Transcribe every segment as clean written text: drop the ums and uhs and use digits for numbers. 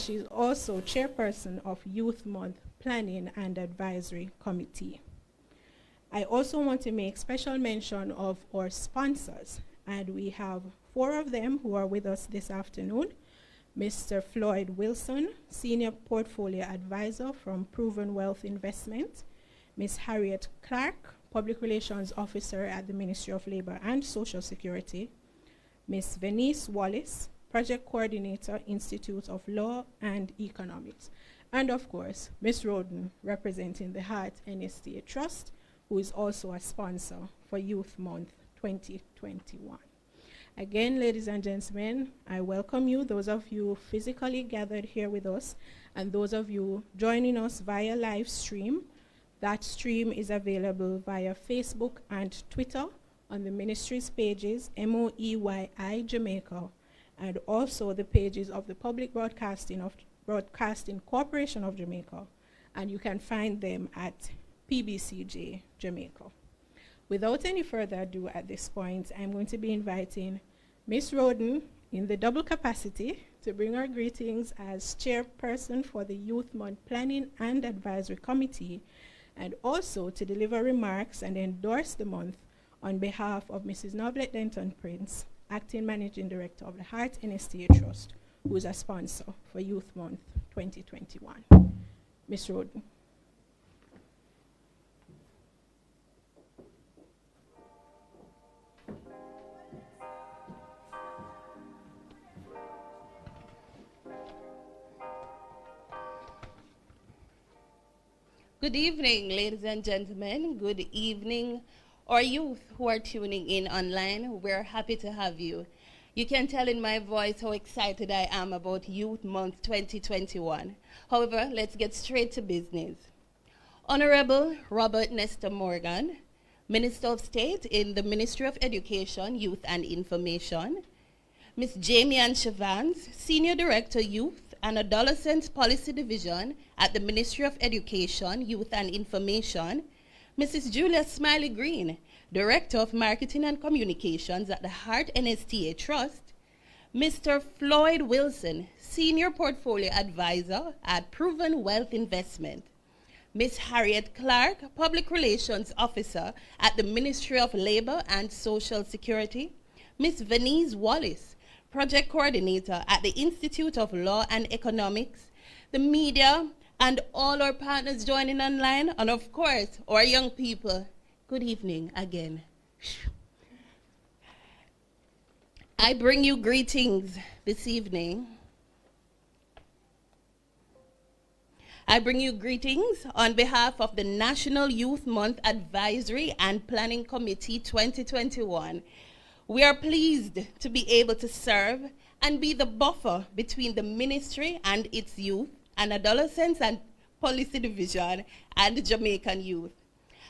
She's also chairperson of Youth Month Planning and Advisory Committee. I also want to make special mention of our sponsors, and we have 4 of them who are with us this afternoon. Mr. Floyd Wilson, Senior Portfolio Advisor from Proven Wealth Investment. Ms. Harriet Clark, Public Relations Officer at the Ministry of Labor and Social Security. Ms. Venice Wallace, Project Coordinator, Institute of Law and Economics. And of course, Ms. Roden, representing the Hart NSTA Trust, who is also a sponsor for Youth Month 2021. Again, ladies and gentlemen, I welcome you, those of you physically gathered here with us, and those of you joining us via live stream. That stream is available via Facebook and Twitter on the ministry's pages, MOEYI Jamaica, and also the pages of the Public Broadcasting Corporation of Jamaica, and you can find them at PBCJ Jamaica. Without any further ado at this point, I'm going to be inviting Ms. Roden in the double capacity to bring our greetings as chairperson for the Youth Month Planning and Advisory Committee, and also to deliver remarks and endorse the month on behalf of Mrs. Novlet Denton Prince, Acting Managing Director of the Hart NSTA Trust, who is a sponsor for Youth Month 2021. Ms. Roden. Good evening, ladies and gentlemen. Good evening, our youth who are tuning in online. We're happy to have you. You can tell in my voice how excited I am about Youth Month 2021. However, let's get straight to business. Honorable Robert Nestor Morgan, Minister of State in the Ministry of Education, Youth and Information. Ms. Jamie Ann Shavans, Senior Director, Youth and Adolescents Policy Division at the Ministry of Education, Youth and Information. Mrs. Julia Smiley Green, Director of Marketing and Communications at the Hart NSTA Trust. Mr. Floyd Wilson, Senior Portfolio Advisor at Proven Wealth Investment. Ms. Harriet Clark, Public Relations Officer at the Ministry of Labor and Social Security. Ms. Venice Wallace, Project Coordinator at the Institute of Law and Economics, the media, and all our partners joining online, and of course, our young people. Good evening again. I bring you greetings this evening. I bring you greetings on behalf of the National Youth Month Advisory and Planning Committee 2021. We are pleased to be able to serve and be the buffer between the ministry and its youth and adolescents and policy division and Jamaican youth.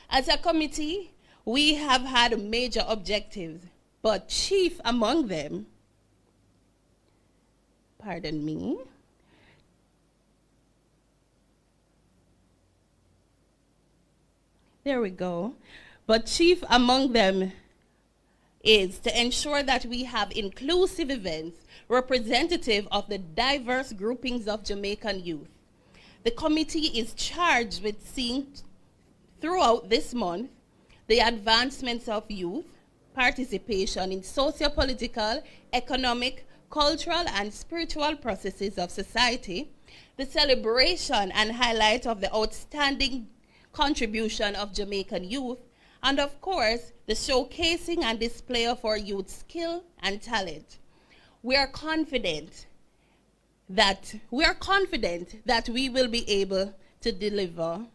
As a committee, we have had major objectives, but chief among them, pardon me, there we go, but chief among them is to ensure that we have inclusive events representative of the diverse groupings of Jamaican youth. The committee is charged with seeing throughout this month the advancements of youth, participation in socio-political, economic, cultural, and spiritual processes of society, the celebration and highlight of the outstanding contribution of Jamaican youth, and of course, the showcasing and display of our youth skill and talent. We are confident that we will be able to deliver.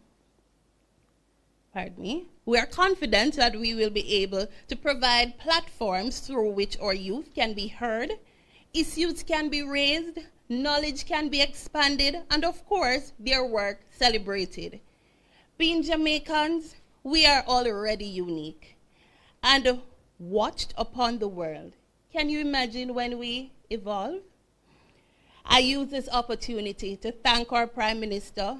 Pardon me. We are confident that we will be able to provide platforms through which our youth can be heard, issues can be raised, knowledge can be expanded, and of course, their work celebrated. Being Jamaicans, we are already unique and watched upon the world. Can you imagine when we evolve? I use this opportunity to thank our Prime Minister,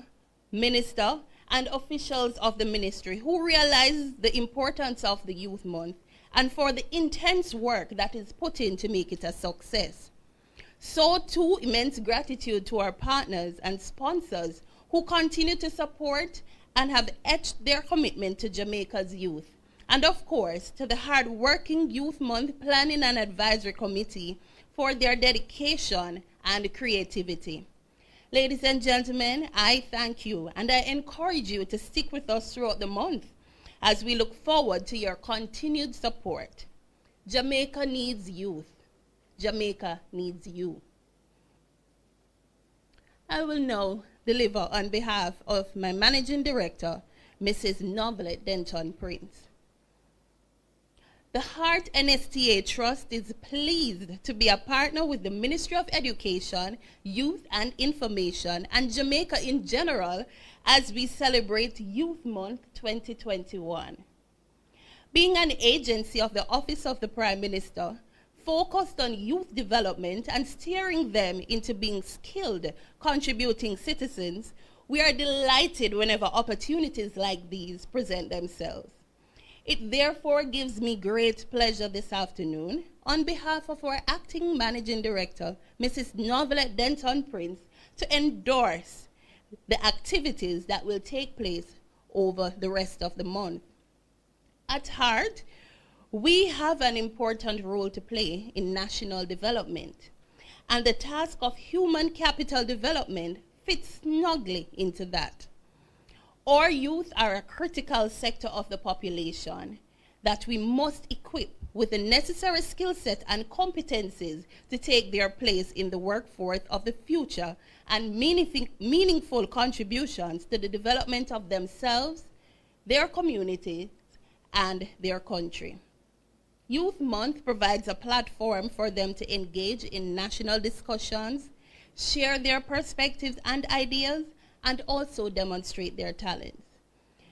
Minister, and officials of the ministry who realize the importance of the Youth Month and for the intense work that is put in to make it a success. So too, immense gratitude to our partners and sponsors who continue to support and have etched their commitment to Jamaica's youth. And of course, to the hard-working Youth Month Planning and Advisory Committee for their dedication and creativity. Ladies and gentlemen, I thank you and I encourage you to stick with us throughout the month as we look forward to your continued support. Jamaica needs youth. Jamaica needs you. I will now deliver on behalf of my Managing Director, Mrs. Novelet Denton Prince. The Heart NSTA Trust is pleased to be a partner with the Ministry of Education, Youth and Information, and Jamaica in general as we celebrate Youth Month 2021. Being an agency of the Office of the Prime Minister, focused on youth development and steering them into being skilled, contributing citizens, we are delighted whenever opportunities like these present themselves. It therefore gives me great pleasure this afternoon, on behalf of our Acting Managing Director, Mrs. Novelet Denton Prince, to endorse the activities that will take place over the rest of the month. At heart, we have an important role to play in national development, and the task of human capital development fits snugly into that. Our youth are a critical sector of the population that we must equip with the necessary skill set and competencies to take their place in the workforce of the future and meaningful contributions to the development of themselves, their communities, and their country. Youth Month provides a platform for them to engage in national discussions, share their perspectives and ideas, and also demonstrate their talents.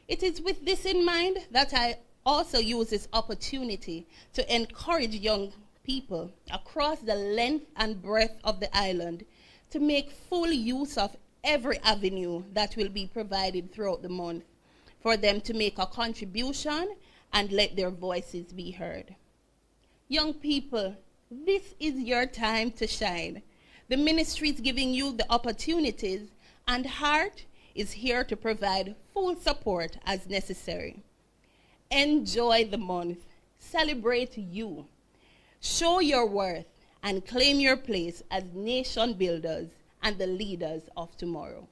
It is with this in mind that I also use this opportunity to encourage young people across the length and breadth of the island to make full use of every avenue that will be provided throughout the month for them to make a contribution and let their voices be heard. Young people, this is your time to shine. The ministry is giving you the opportunities, and Heart is here to provide full support as necessary. Enjoy the month. Celebrate you. Show your worth and claim your place as nation builders and the leaders of tomorrow.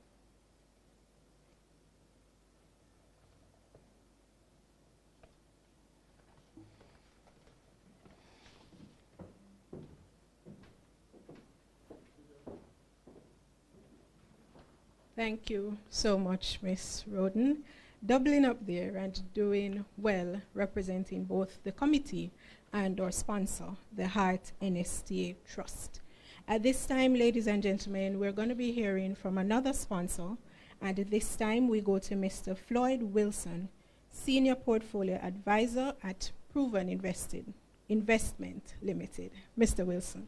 Thank you so much, Ms. Roden. Doubling up there and doing well, representing both the committee and our sponsor, the Heart NSTA Trust. At this time, ladies and gentlemen, we're going to be hearing from another sponsor, and at this time we go to Mr. Floyd Wilson, Senior Portfolio Advisor at Proven Investment Limited. Mr. Wilson.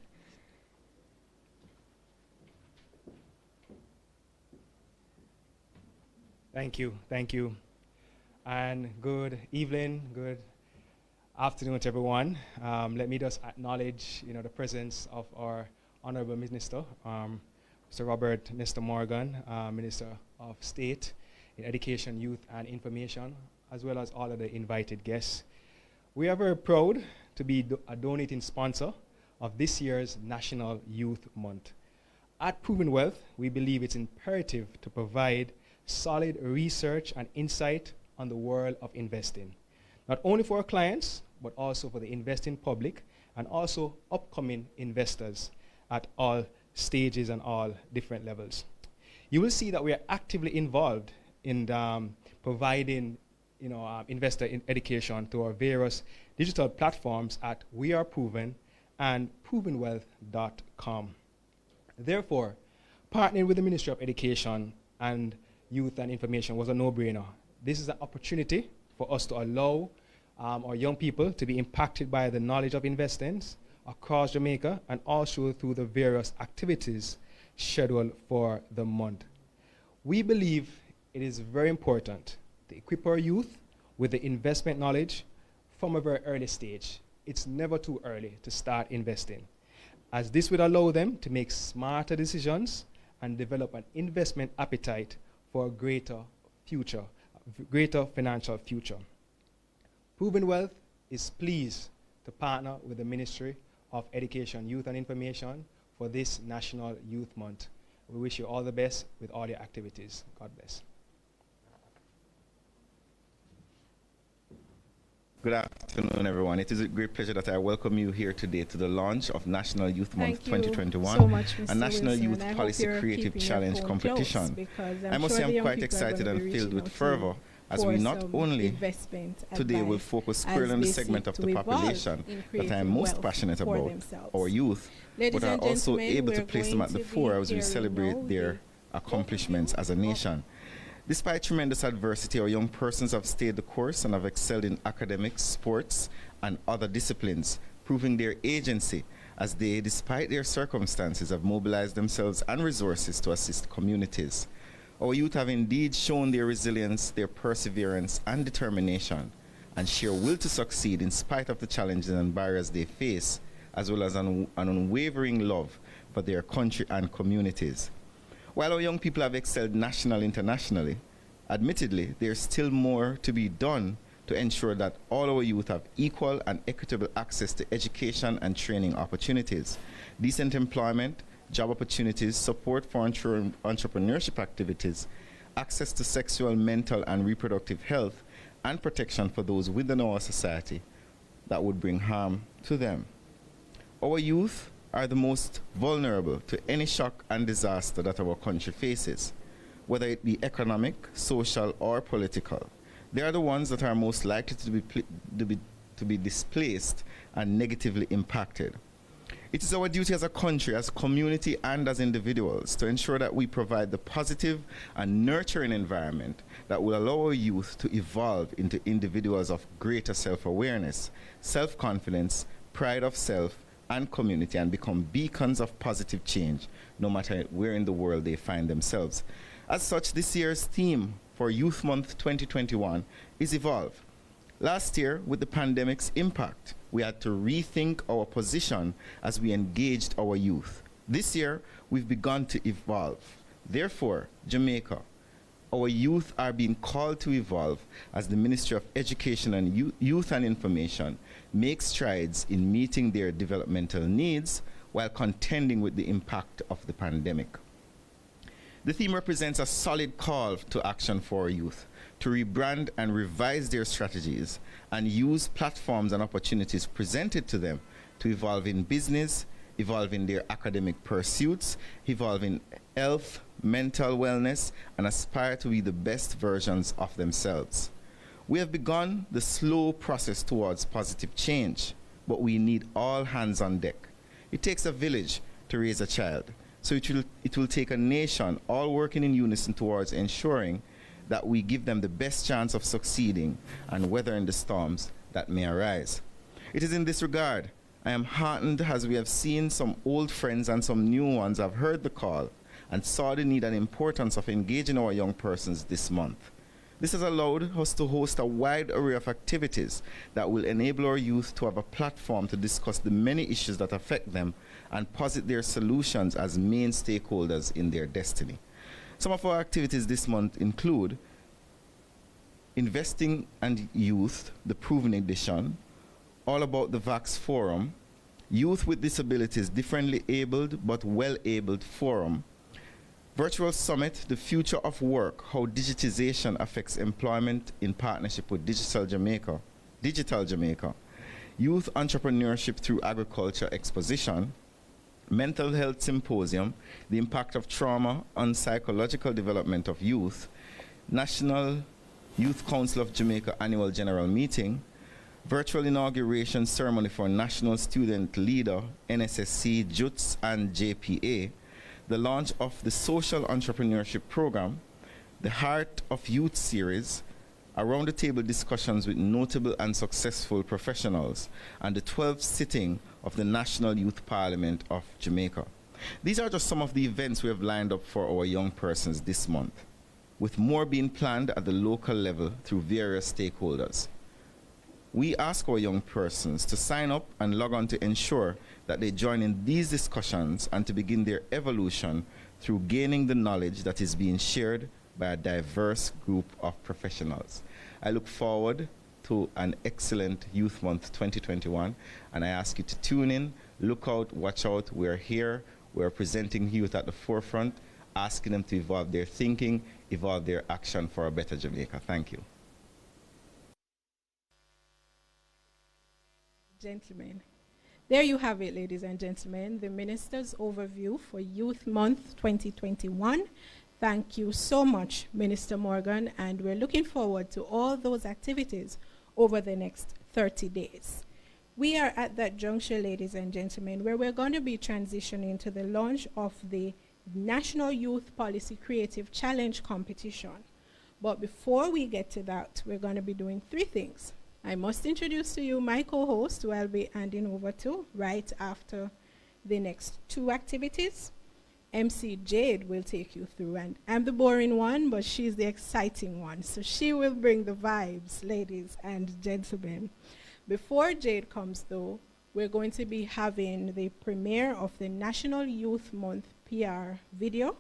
Thank you. And good evening, good afternoon to everyone. Let me just acknowledge, the presence of our Honorable Minister, Mr. Robert Mr. Morgan, Minister of State in Education, Youth and Information, as well as all of the invited guests. We are very proud to be a donating sponsor of this year's National Youth Month. At Proven Wealth, we believe it's imperative to provide solid research and insight on the world of investing, not only for our clients, but also for the investing public and also upcoming investors at all stages and all different levels. You will see that we are actively involved in providing investor education through our various digital platforms at We Are Proven and provenwealth.com. Therefore, partnering with the Ministry of Education and Youth and Information was a no-brainer. This is an opportunity for us to allow our young people to be impacted by the knowledge of investing across Jamaica and also through the various activities scheduled for the month. We believe it is very important to equip our youth with the investment knowledge from a very early stage. It's never too early to start investing. as this would allow them to make smarter decisions and develop an investment appetite for a greater financial future. Proven Wealth is pleased to partner with the Ministry of Education, Youth and Information for this National Youth Month. We wish you all the best with all your activities. God bless. Good afternoon, everyone. It is a great pleasure that I welcome you here today to the launch of National Youth Month 2021, so much, Mr. a National Wilson. Youth Policy Creative Challenge competition. I must say I'm quite excited and filled with fervor as we not only today will focus squarely on the segment of the population that I am most passionate about, our youth, but are also able to place them at the fore as we celebrate their accomplishments as a nation. Despite tremendous adversity, our young persons have stayed the course and have excelled in academics, sports, and other disciplines, proving their agency as they, despite their circumstances, have mobilized themselves and resources to assist communities. Our youth have indeed shown their resilience, their perseverance, and determination, and sheer will to succeed in spite of the challenges and barriers they face, as well as an unwavering love for their country and communities. While our young people have excelled nationally, internationally, admittedly, there's still more to be done to ensure that all our youth have equal and equitable access to education and training opportunities, decent employment, job opportunities, support for entrepreneurship activities, access to sexual, mental, and reproductive health, and protection for those within our society that would bring harm to them. Our youth are the most vulnerable to any shock and disaster that our country faces, whether it be economic, social, or political. They are the ones that are most likely to be displaced and negatively impacted. It is our duty as a country, as community, and as individuals to ensure that we provide the positive and nurturing environment that will allow our youth to evolve into individuals of greater self-awareness, self-confidence, pride of self, and community, and become beacons of positive change, no matter where in the world they find themselves. As such, this year's theme for Youth Month 2021 is Evolve. Last year, with the pandemic's impact, we had to rethink our position as we engaged our youth. This year, we've begun to evolve. Therefore, Jamaica, our youth are being called to evolve as the Ministry of Education and Youth and Information makes strides in meeting their developmental needs while contending with the impact of the pandemic. The theme represents a solid call to action for our youth to rebrand and revise their strategies and use platforms and opportunities presented to them to evolve in business, evolve in their academic pursuits, evolve in health, mental wellness, and aspire to be the best versions of themselves. We have begun the slow process towards positive change, but we need all hands on deck. It takes a village to raise a child, so it will take a nation all working in unison towards ensuring that we give them the best chance of succeeding and weathering the storms that may arise. It is in this regard I am heartened as we have seen some old friends and some new ones have heard the call and saw the need and importance of engaging our young persons this month. This has allowed us to host a wide array of activities that will enable our youth to have a platform to discuss the many issues that affect them and posit their solutions as main stakeholders in their destiny. Some of our activities this month include Investing and Youth, the Proven Edition, All About the Vax Forum, Youth with Disabilities, Differently Abled but Well-Abled Forum, Virtual Summit, The Future of Work, How Digitization Affects Employment in Partnership with Digital Jamaica, Youth Entrepreneurship Through Agriculture Exposition, Mental Health Symposium, The Impact of Trauma on Psychological Development of Youth, National Youth Council of Jamaica Annual General Meeting, Virtual Inauguration Ceremony for National Student Leader, NSSC, JUTS, and JPA, the launch of the Social Entrepreneurship Program, the Heart of Youth Series, around the table discussions with notable and successful professionals, and the 12th sitting of the National Youth Parliament of Jamaica. These are just some of the events we have lined up for our young persons this month, with more being planned at the local level through various stakeholders. We ask our young persons to sign up and log on to ensure that they join in these discussions and to begin their evolution through gaining the knowledge that is being shared by a diverse group of professionals. I look forward to an excellent Youth Month 2021, and I ask you to tune in, look out, watch out. We're here, we're presenting youth at the forefront, asking them to evolve their thinking, evolve their action for a better Jamaica. Thank you. Gentlemen, there you have it, ladies and gentlemen, the Minister's overview for Youth Month 2021. Thank you so much, Minister Morgan, and we're looking forward to all those activities over the next 30 days. We are at that juncture, ladies and gentlemen, where we're going to be transitioning to the launch of the National Youth Policy Creative Challenge competition. But before we get to that, we're going to be doing three things. I must introduce to you my co-host, who I'll be handing over to right after the next two activities. MC Jade will take you through, and I'm the boring one, but she's the exciting one. So she will bring the vibes, ladies and gentlemen. Before Jade comes, though, we're going to be having the premiere of the National Youth Month PR video.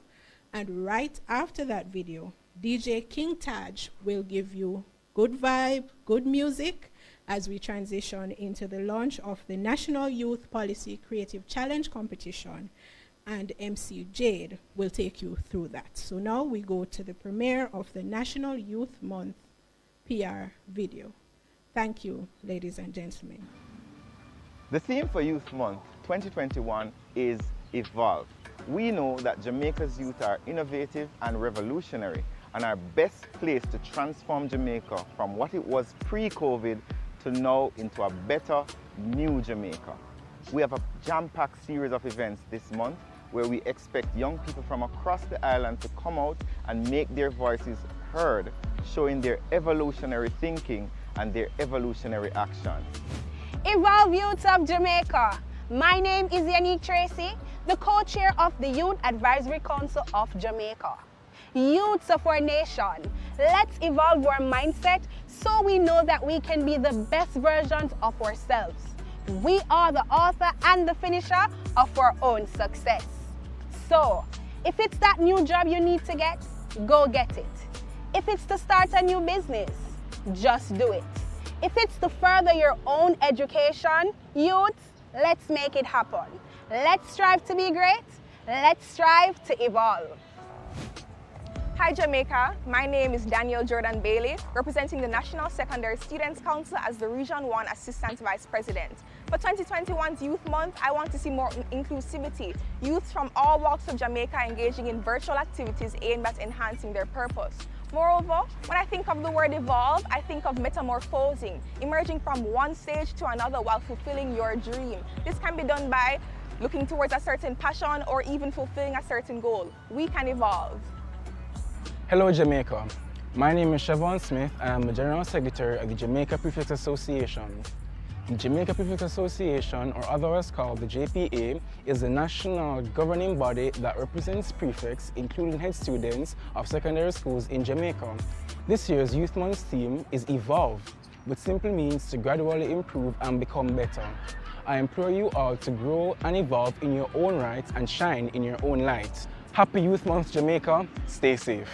And right after that video, DJ King Taj will give you good vibe, good music, as we transition into the launch of the National Youth Policy Creative Challenge competition. And MC Jade will take you through that. So now we go to the premiere of the National Youth Month PR video. Thank you, ladies and gentlemen. The theme for Youth Month 2021 is Evolve. We know that Jamaica's youth are innovative and revolutionary and are best placed to transform Jamaica from what it was pre-COVID to now into a better, new Jamaica. We have a jam-packed series of events this month where we expect young people from across the island to come out and make their voices heard, showing their evolutionary thinking and their evolutionary actions. Evolve Youths of Jamaica. My name is Yannick Tracy, the co-chair of the Youth Advisory Council of Jamaica. Youths of our nation, let's evolve our mindset so we know that we can be the best versions of ourselves. We are the author and the finisher of our own success. So, if it's that new job you need to get, go get it. If it's to start a new business, just do it. If it's to further your own education, youths, let's make it happen. Let's strive to be great. Let's strive to evolve. Hi Jamaica, my name is Daniel Jordan Bailey, representing the National Secondary Students Council as the Region 1 Assistant Vice President. For 2021's Youth Month, I want to see more inclusivity. Youths from all walks of Jamaica engaging in virtual activities aimed at enhancing their purpose. Moreover, when I think of the word evolve, I think of metamorphosing, emerging from one stage to another while fulfilling your dream. This can be done by looking towards a certain passion or even fulfilling a certain goal. We can evolve. Hello Jamaica, my name is Siobhan Smith and I'm the General Secretary of the Jamaica Prefects Association. The Jamaica Prefects Association, or otherwise called the JPA, is the national governing body that represents prefects, including head students of secondary schools in Jamaica. This year's Youth Month theme is Evolve, which simply means to gradually improve and become better. I implore you all to grow and evolve in your own right and shine in your own light. Happy Youth Month, Jamaica. Stay safe.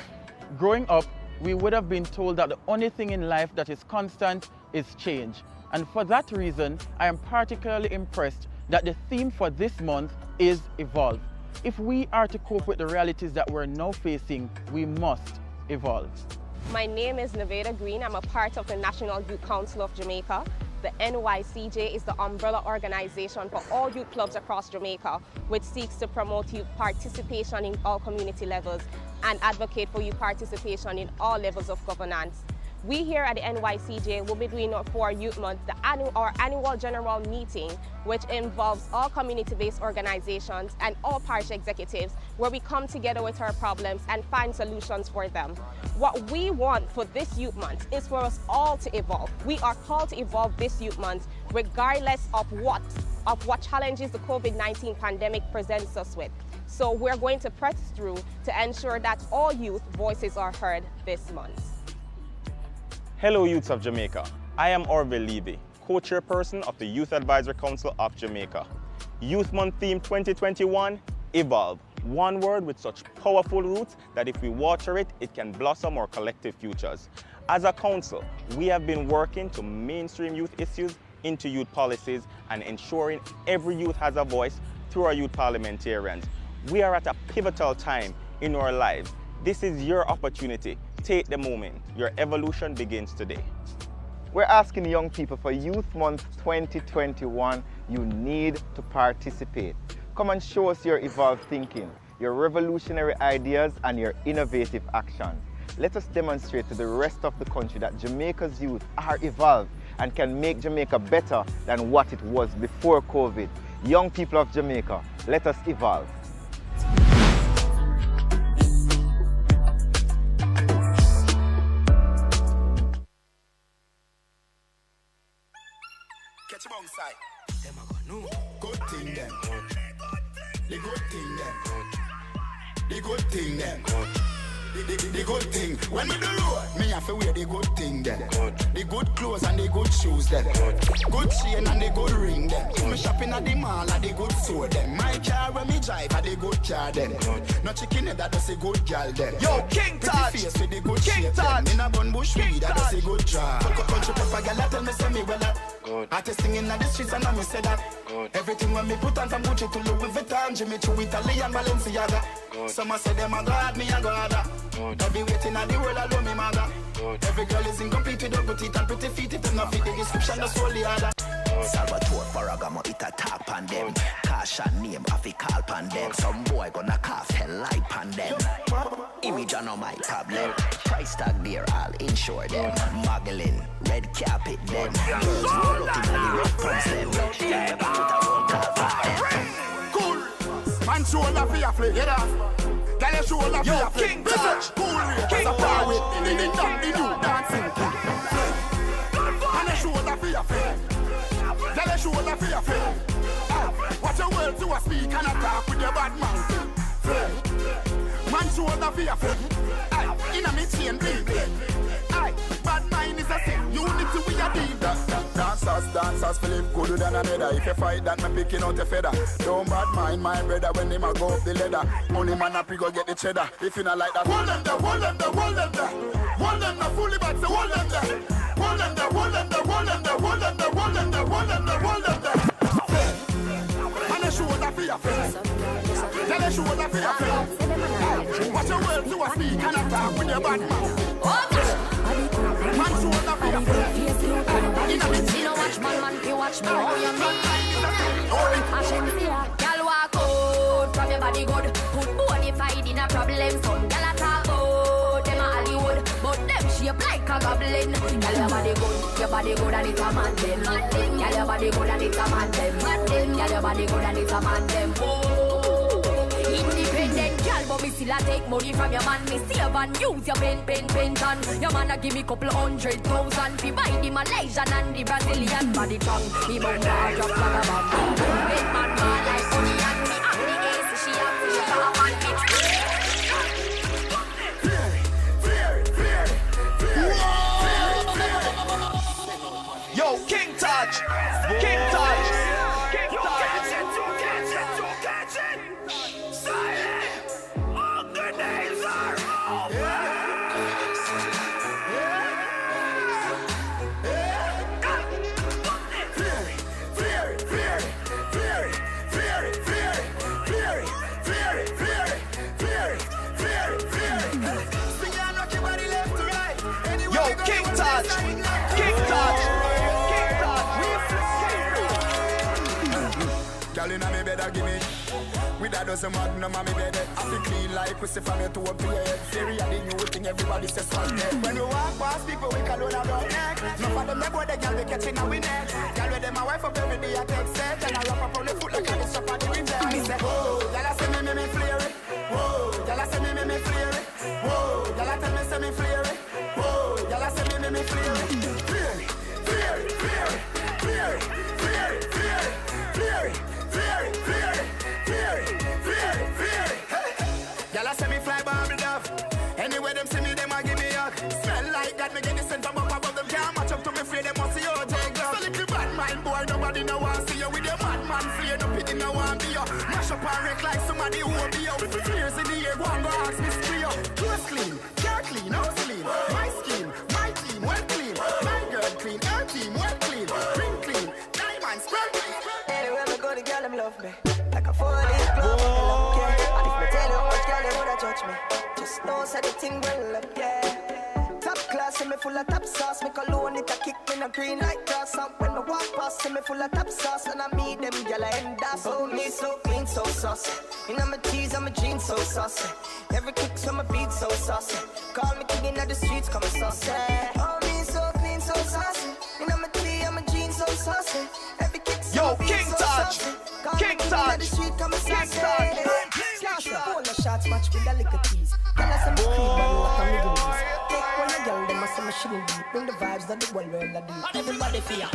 Growing up, we would have been told that the only thing in life that is constant is change. And for that reason, I am particularly impressed that the theme for this month is Evolve. If we are to cope with the realities that we're now facing, we must evolve. My name is Nevada Green. I'm a part of the National Youth Council of Jamaica. The NYCJ is the umbrella organization for all youth clubs across Jamaica, which seeks to promote youth participation in all community levels and advocate for youth participation in all levels of governance. We here at the NYCJ will be doing for Youth Month our annual general meeting, which involves all community-based organizations and all parish executives, where we come together with our problems and find solutions for them. What we want for this Youth Month is for us all to evolve. We are called to evolve this Youth Month, regardless of what challenges the COVID-19 pandemic presents us with. So we're going to press through to ensure that all youth voices are heard this month. Hello youths of Jamaica. I am Orville Levy, co-chairperson of the Youth Advisory Council of Jamaica. Youth Month theme 2021, Evolve. One word with such powerful roots that if we water it, it can blossom our collective futures. As a council, we have been working to mainstream youth issues into youth policies and ensuring every youth has a voice through our youth parliamentarians. We are at a pivotal time in our lives. This is your opportunity. Take the moment. Your evolution begins today. We're asking young people for Youth Month 2021, you need to participate. Come and show us your evolved thinking, your revolutionary ideas and your innovative action. Let us demonstrate to the rest of the country that Jamaica's youth are evolved and can make Jamaica better than what it was before COVID. Young people of Jamaica, let us evolve. Catch them outside. Them a go no. Good thing them. The good thing them. The good thing them. The good thing. When we do road, me have to wear the good thing then. The good clothes and the good shoes then. Good chain and the good ring then. If me shopping at the mall at the good store then. My car when me drive at the good car then. No chicken head that does a good girl then. Yo, King Taj. Pretty face with the good shape then. In a bun bush weed that does a good draw. Country pepper girl that tell me say me well that. Artist singing in the streets and I me say that. Everything when me put on from Gucci to Louis Vuitton, Jimmy Choo, Italian, Balenciaga. Some say them a god, me a god. Every waiting at the world alone, me mother. Every girl is incomplete with her good teeth and pretty feet. If them not fit the description, that's all the other. Salvatore Farragamo, it a tap on them. Kasha name, I fi call on them. Some boy gonna cast hell light on them. Image on my tablet. Price tag there, I'll insure them. Muggling, red carpet them. Girls roll up in the red pumps them. Yeah, put a roll call for them. Cool. Man shoulder for your flick, yeah. Girl, shoulder for your flick. King Taj. Cool. King Taj. The new dancing king. Man shoulder for your flick. Girl, shoulder for your flick. Watch your words to a speak and attack with your bad mouth. Man shoulder for your flick. In a me chain bling bling. Bad mind is a sin. Unity we a deep. Dancers, Philip gooder than another. If you fight that, me picking out a feather. Don't bad mind my brother when him a go up the ladder. Money man up, he go get the cheddar. If you not like that, hold them there, hold them there, hold them there. Hold them there, fully back, so hold them there. Hold them there, hold them there, hold them there, hold them there, hold them there, hold them there, hold them there. And a shoulder for your face. Tell a shoulder for your face. Watch your words to a speak and attack with your bad mouth. Man shoulder for your face. You know watch man, you watch me. Oh, you mean? I shouldn't see ya. Girl walk out from your body good. Put body fight in a problem. Some girl a talk out. Them a Hollywood, but them shape like a goblin. Girl your body good and it's a man them. Girl your body good and it's a man them. Girl your body good and it's a man them. Independent girl, but me still a take money from your man. Me save and use your pen. Your man a give me couple 100,000. Fi buy the Malaysian and the Brazilian body tongue. Me bumper a drop like a bomb. Big man ball like honey and me have the ace. She have to come and me. Yo, King Taj. King Taj. Girl inna me bed a give me. With a dozen magnum on me bed. I feel clean like pussy from your toe up to your head. Theory of the new thing everybody says fuck them. When we walk past people we call on our neck. Enough of them they go the girl we catching our neck. Girl with them my wife up every day I take set. And I wrap up on the foot like I just up on the window. Me say whoa, girl I say me flare it. Whoa, girl I say me flare it. Whoa, girl I tell me say me flare it. Whoa, girl I say me flare it. Y'all say me fly Barbie Dove. Anyway them see me, them a give me hug. Smell like God, me get the scent from up above them. Can't match up to me, free them must Everybody who will be out for fears in the air. Go and go ask me free up. Clothes clean, car clean, house clean. My skin, my team, well clean. My girl clean, her team, well clean. Ring clean, diamonds, spread clean. Anywhere me go, the girl them love me. Like a 4-leaf glove, me love, yeah. And if me tell you how much girl they woulda judge me, just know say the thing well up, yeah. Top class, see me full of top sauce. Me cologne it a kick me no green like grass. And when me walk past, see me full of top sauce. And I meet them gyal I end up. Oh, me so clean, so saucy. Inna my tees and my jeans so saucy. Every kick so my beat so saucy. Call me king inna the streets, come saucy. Oh, me so clean, so saucy. Inna my tee and my jeans so saucy. Every kick so my beat so saucy. King Taj, King Taj. Hold the shots, match with a little tease. Tell us some creep, man, what I'm living this. Take one of y'all, them a some machine deep. Bring the vibes that the whole world a do. Everybody fear.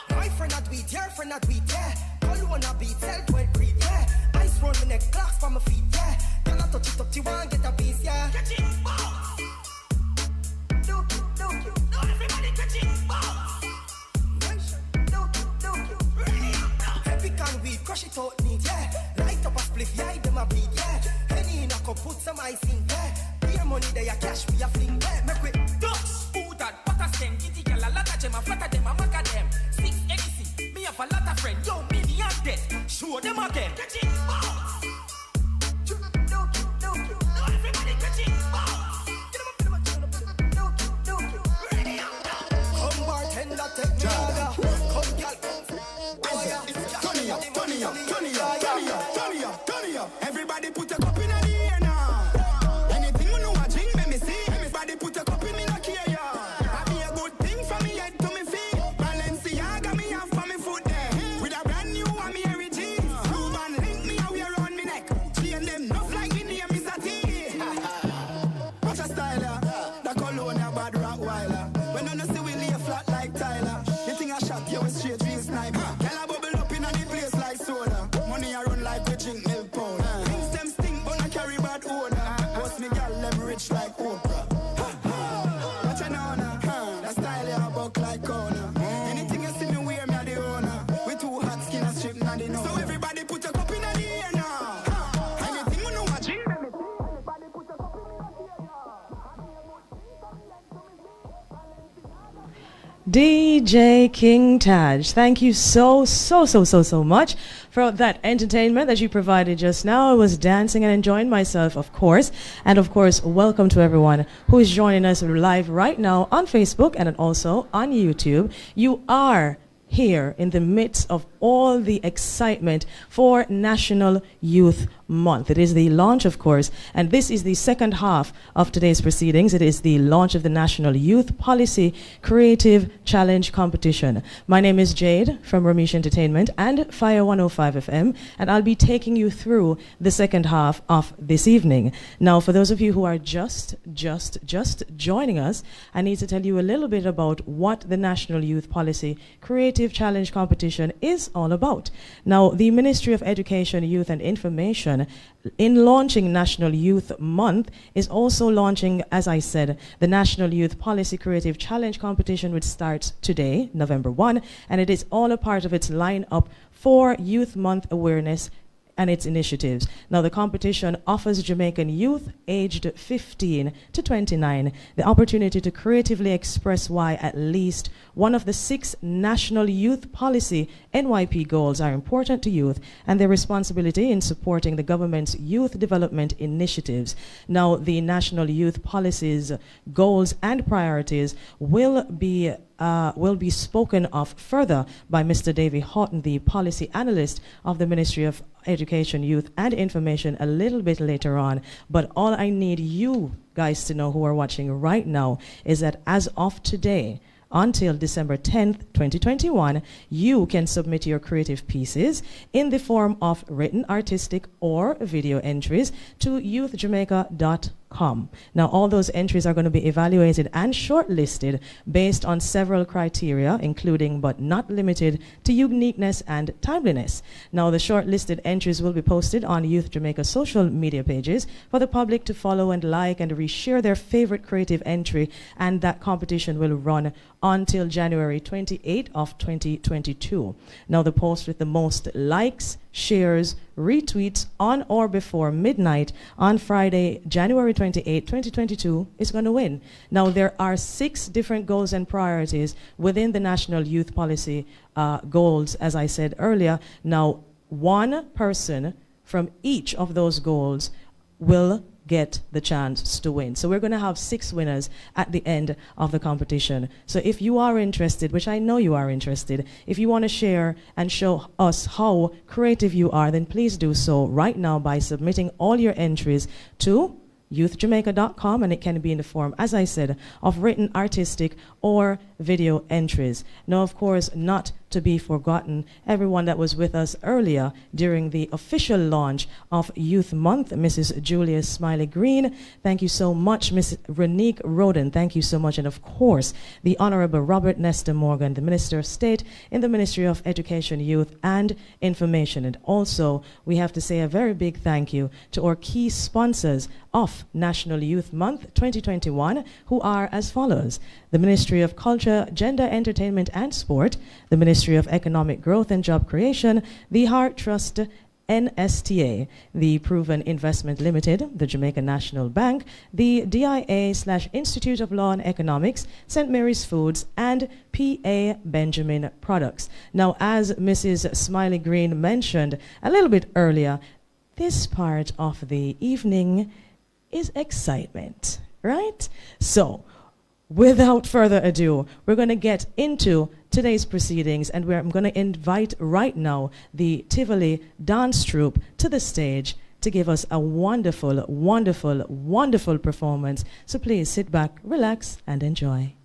My friend not beat, your friend not beat, yeah. All wanna beat, tell 12 breathe, yeah. Ice round my neck, clocks from my feet, yeah. Can I touch it up, you want get a piece, yeah. Catch it, crush it out neat, yeah. Light up a spliff, yeah, them a bleed, yeah. Penny in a cup, put some ice in, yeah. Beer money there, ya cash, we a fling, yeah. Make we ducks, food that, butter stem, giddy girl, a lot of them, a flatter them, a maca them. 6 anything, me have a lot of friend, yo, me the and dead. Show them again. Catch it, everybody catch it, come bartender, take me order. Come girl, turn up. Everybody put a cup in the air now. Anything you know I drink, let me see. Everybody put a cup in me, not care, yeah. I be a good thing from me head to me feet. Balenciaga me have for me foot there. With a brand new Amiri jeans. Ruben link me how we around me neck. Chain them enough like me name is a T. Watch a style, the cologne a bad Rottweiler. When you see we lay flat like Tyler. The thing I shot you with straight real sniper. Money I run like we drink milk powder. Things them stink but I carry bad odor. Boss me girl them rich like Oprah. What you know now? That style ya buck like corner. Anything you see me wear me a the owner. We too hot skin a strip now they know. So everybody put a cup in the air now. Anything you know I drink. Everybody put a cup in the DJ King Taj, thank you so much for that entertainment that you provided just now. I was dancing and enjoying myself, of course. And of course, welcome to everyone who is joining us live right now on Facebook and also on YouTube. You are here in the midst of all the excitement for National Youth Month. It is the launch, of course, and this is the second half of today's proceedings. It is the launch of the National Youth Policy Creative Challenge Competition. My name is Jade from Ramesh Entertainment and Fire 105 FM, and I'll be taking you through the second half of this evening. Now, for those of you who are just joining us, I need to tell you a little bit about what the National Youth Policy Creative Challenge Competition is all about. Now, the Ministry of Education, Youth and Information, in launching National Youth Month, is also launching, as I said, the National Youth Policy Creative Challenge Competition, which starts today, November 1, and it is all a part of its lineup for Youth Month awareness and its initiatives. Now, the competition offers Jamaican youth aged 15 to 29 the opportunity to creatively express why at least one of the 6 National Youth Policy NYP goals are important to youth and their responsibility in supporting the government's youth development initiatives. Now, the National Youth Policy's goals and priorities will be spoken of further by Mr. David Houghton, the policy analyst of the Ministry of Education, Youth and Information, a little bit later on. But all I need you guys to know who are watching right now is that as of today, until December 10th, 2021, you can submit your creative pieces in the form of written, artistic, or video entries to youthjamaica.org. Now, all those entries are going to be evaluated and shortlisted based on several criteria, including but not limited to uniqueness and timeliness. Now, the shortlisted entries will be posted on Youth Jamaica social media pages for the public to follow and like and reshare their favorite creative entry, and that competition will run until January 28 of 2022. Now, the post with the most likes, shares, retweets on or before midnight on Friday, January 28, 2022 is going to win. Now, there are 6 different goals and priorities within the National Youth Policy goals, as I said earlier. Now, one person from each of those goals will get the chance to win. So we're going to have 6 winners at the end of the competition. So if you are interested, which I know you are interested, if you want to share and show us how creative you are, then please do so right now by submitting all your entries to youthjamaica.com, and it can be in the form, as I said, of written, artistic, or video entries. Now, of course, not to be forgotten, everyone that was with us earlier during the official launch of Youth Month, Mrs. Julia Smiley Green, thank you so much. Ms. Renique Roden, thank you so much. And of course, the Honorable Robert Nesta Morgan, the Minister of State in the Ministry of Education, Youth and Information. And also, we have to say a very big thank you to our key sponsors of National Youth Month 2021, who are as follows: the Ministry of Culture, Gender, Entertainment and Sport, the Ministry of Economic Growth and Job Creation, the Heart Trust, NSTA, the Proven Investment Limited, the Jamaica National Bank, the DIA/Institute of Law and Economics, St. Mary's Foods, and P.A. Benjamin Products. Now, as Mrs. Smiley Green mentioned a little bit earlier, this part of the evening is excitement, right? So, without further ado, we're going to get into today's proceedings, and I'm going to invite right now the Tivoli Dance Troupe to the stage to give us a wonderful, wonderful, wonderful performance. So please sit back, relax, and enjoy.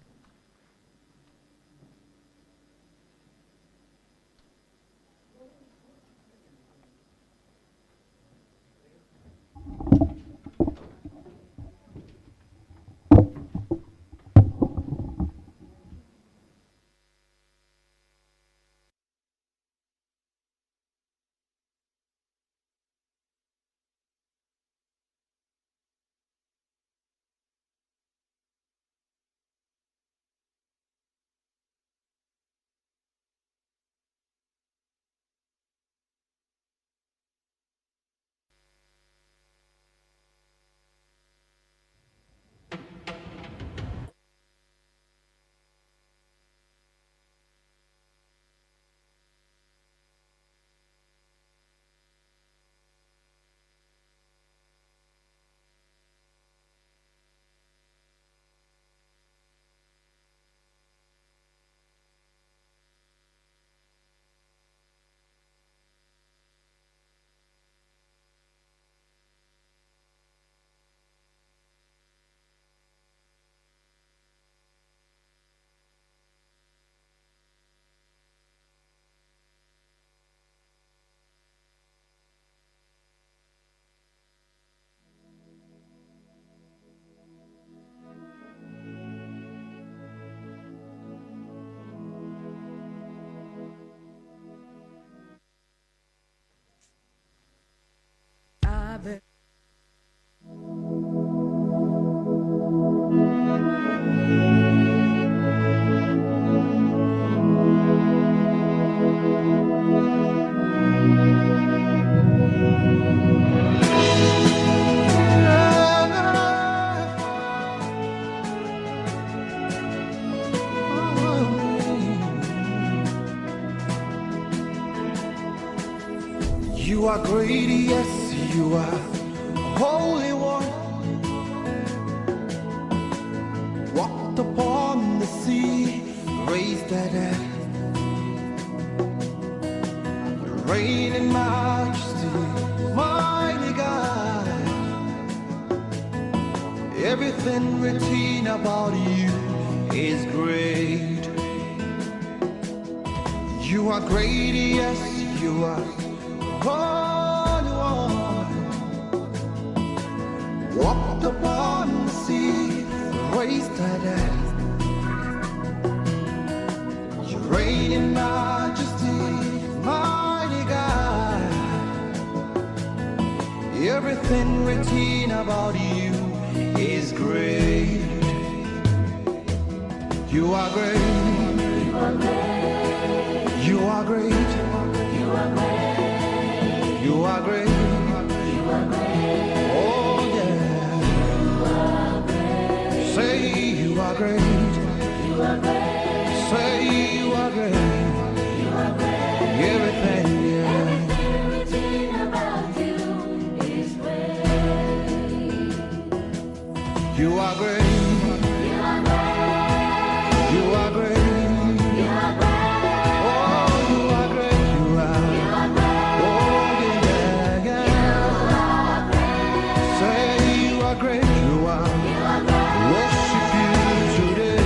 You are great, yes, you are Holy One. Walked upon the sea, raised the dead, reign in majesty, mighty God. Everything written about you is great. You are great, yes, you are Holy One. walked upon the sea, raised thy dead. You reign in majesty, mighty God. Everything written about you is great. You are great. You are great. You are great. You are great. You are great. You are great. Oh yeah. You are great. Say you are great. You are great. Say you are great. You are great. Everything, yeah. Everything written about you is great. You are great. Great, you are. Worship you today.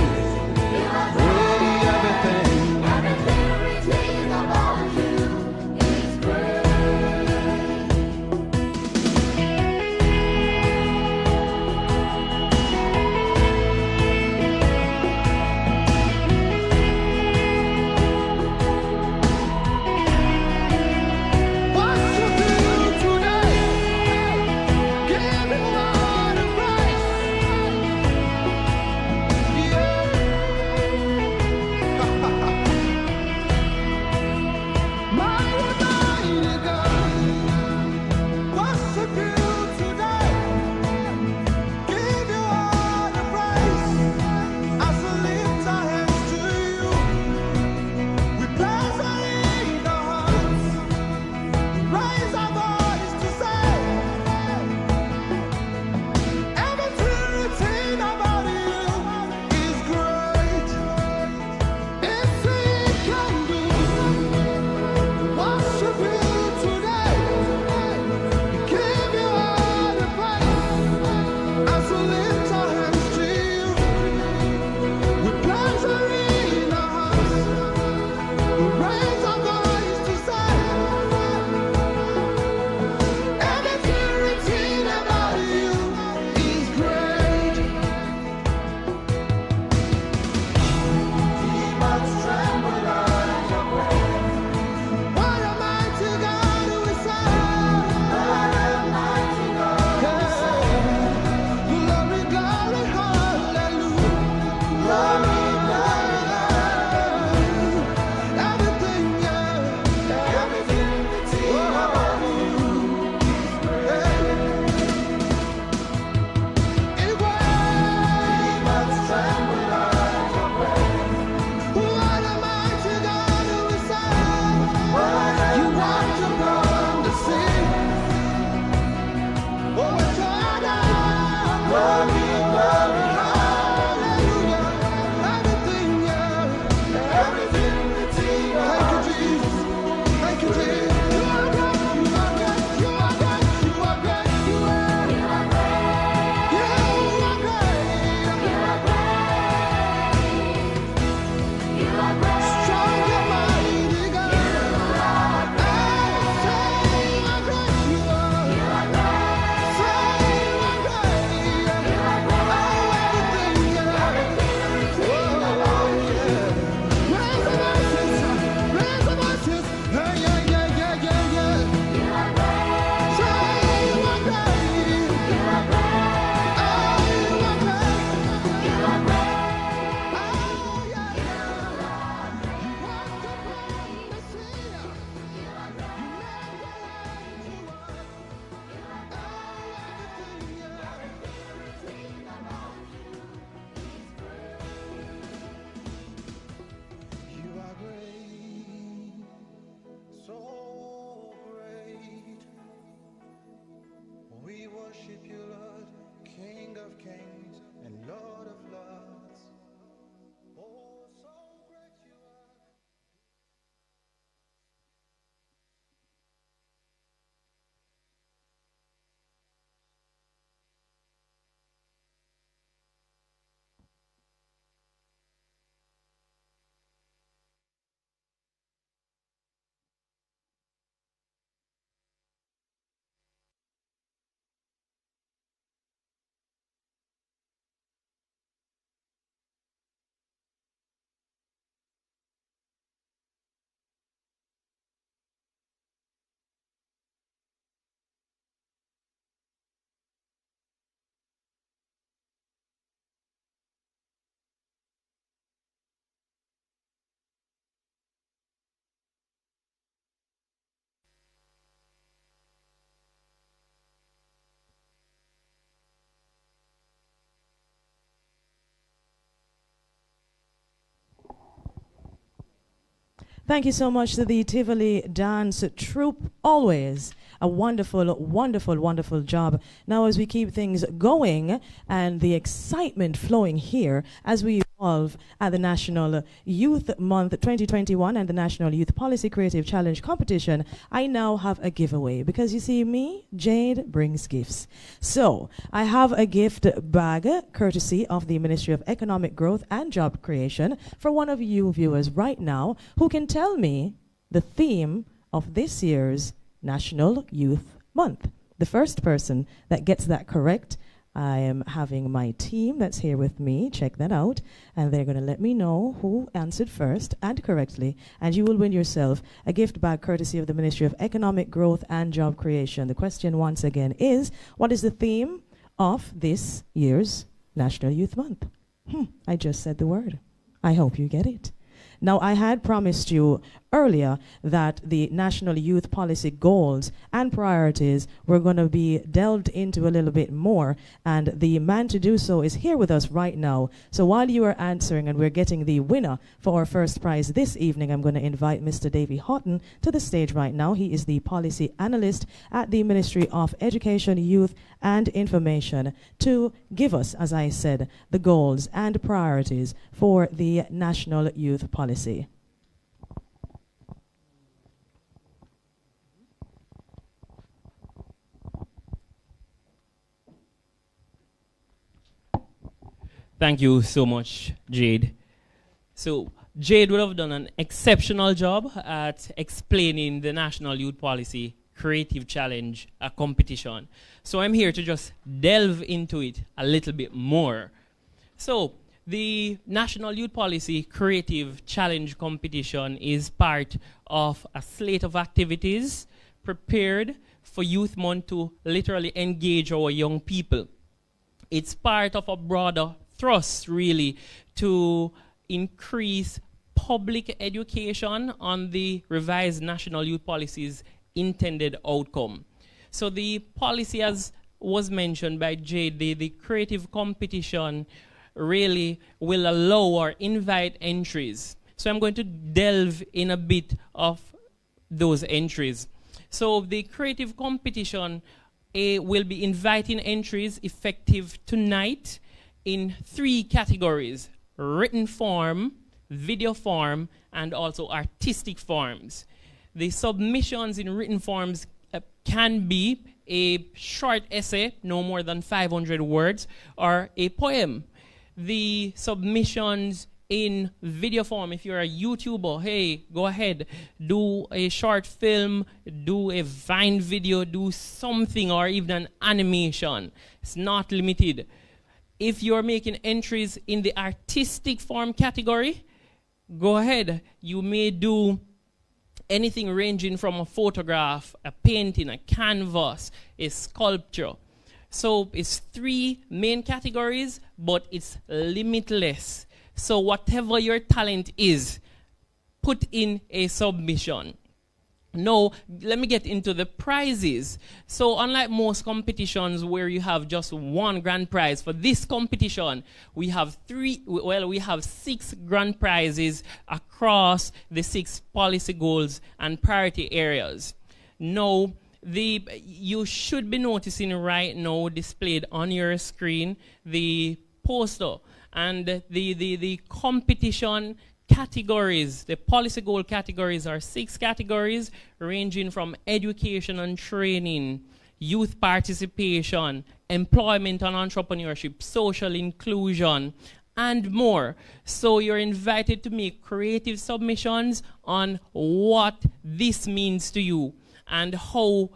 Thank you so much to the Tivoli Dance Troupe. Always a wonderful, wonderful, wonderful job. Now, as we keep things going and the excitement flowing here as we evolve at the National Youth Month 2021 and the National Youth Policy Creative Challenge Competition, I now have a giveaway because you see me, Jade, brings gifts. So I have a gift bag courtesy of the Ministry of Economic Growth and Job Creation for one of you viewers right now who can tell me the theme of this year's National Youth Month. The first person that gets that correct, I am having my team that's here with me check that out, and they're going to let me know who answered first and correctly, and you will win yourself a gift bag courtesy of the Ministry of Economic Growth and Job Creation. The question once again is, what is the theme of this year's National Youth Month? I just said the word. I hope you get it. Now, I had promised you earlier that the National Youth Policy goals and priorities were going to be delved into a little bit more, and the man to do so is here with us right now. So while you are answering and we're getting the winner for our first prize this evening, I'm going to invite Mr. Davy Houghton to the stage right now. He is the policy analyst at the Ministry of Education, Youth and Information to give us, as I said, the goals and priorities for the National Youth Policy. Thank you so much, Jade. So Jade would have done an exceptional job at explaining the National Youth Policy Creative Challenge competition. So I'm here to just delve into it a little bit more. So the National Youth Policy Creative Challenge competition is part of a slate of activities prepared for Youth Month to literally engage our young people. It's part of a broader thrust, really, to increase public education on the revised National Youth Policy's intended outcome. So the policy, as was mentioned by Jade, the creative competition really will allow or invite entries. So I'm going to delve in a bit of those entries. So the creative competition will be inviting entries effective tonight in 3 categories: written form, video form, and also artistic forms. The submissions in written forms can be a short essay, no more than 500 words, or a poem. The submissions in video form, if you're a YouTuber, hey, go ahead, do a short film, do a Vine video, do something, or even an animation. It's not limited. If you're making entries in the artistic form category, go ahead. You may do anything ranging from a photograph, a painting, a canvas, a sculpture. So it's 3 main categories, but it's limitless. So whatever your talent is, put in a submission. Now, let me get into the prizes. So unlike most competitions where you have just 1 grand prize, for this competition, we have 6 grand prizes across the 6 policy goals and priority areas. Now, you should be noticing right now displayed on your screen the poster and the competition categories. The policy goal categories are 6 categories ranging from education and training, youth participation, employment and entrepreneurship, social inclusion, and more. So you're invited to make creative submissions on what this means to you and how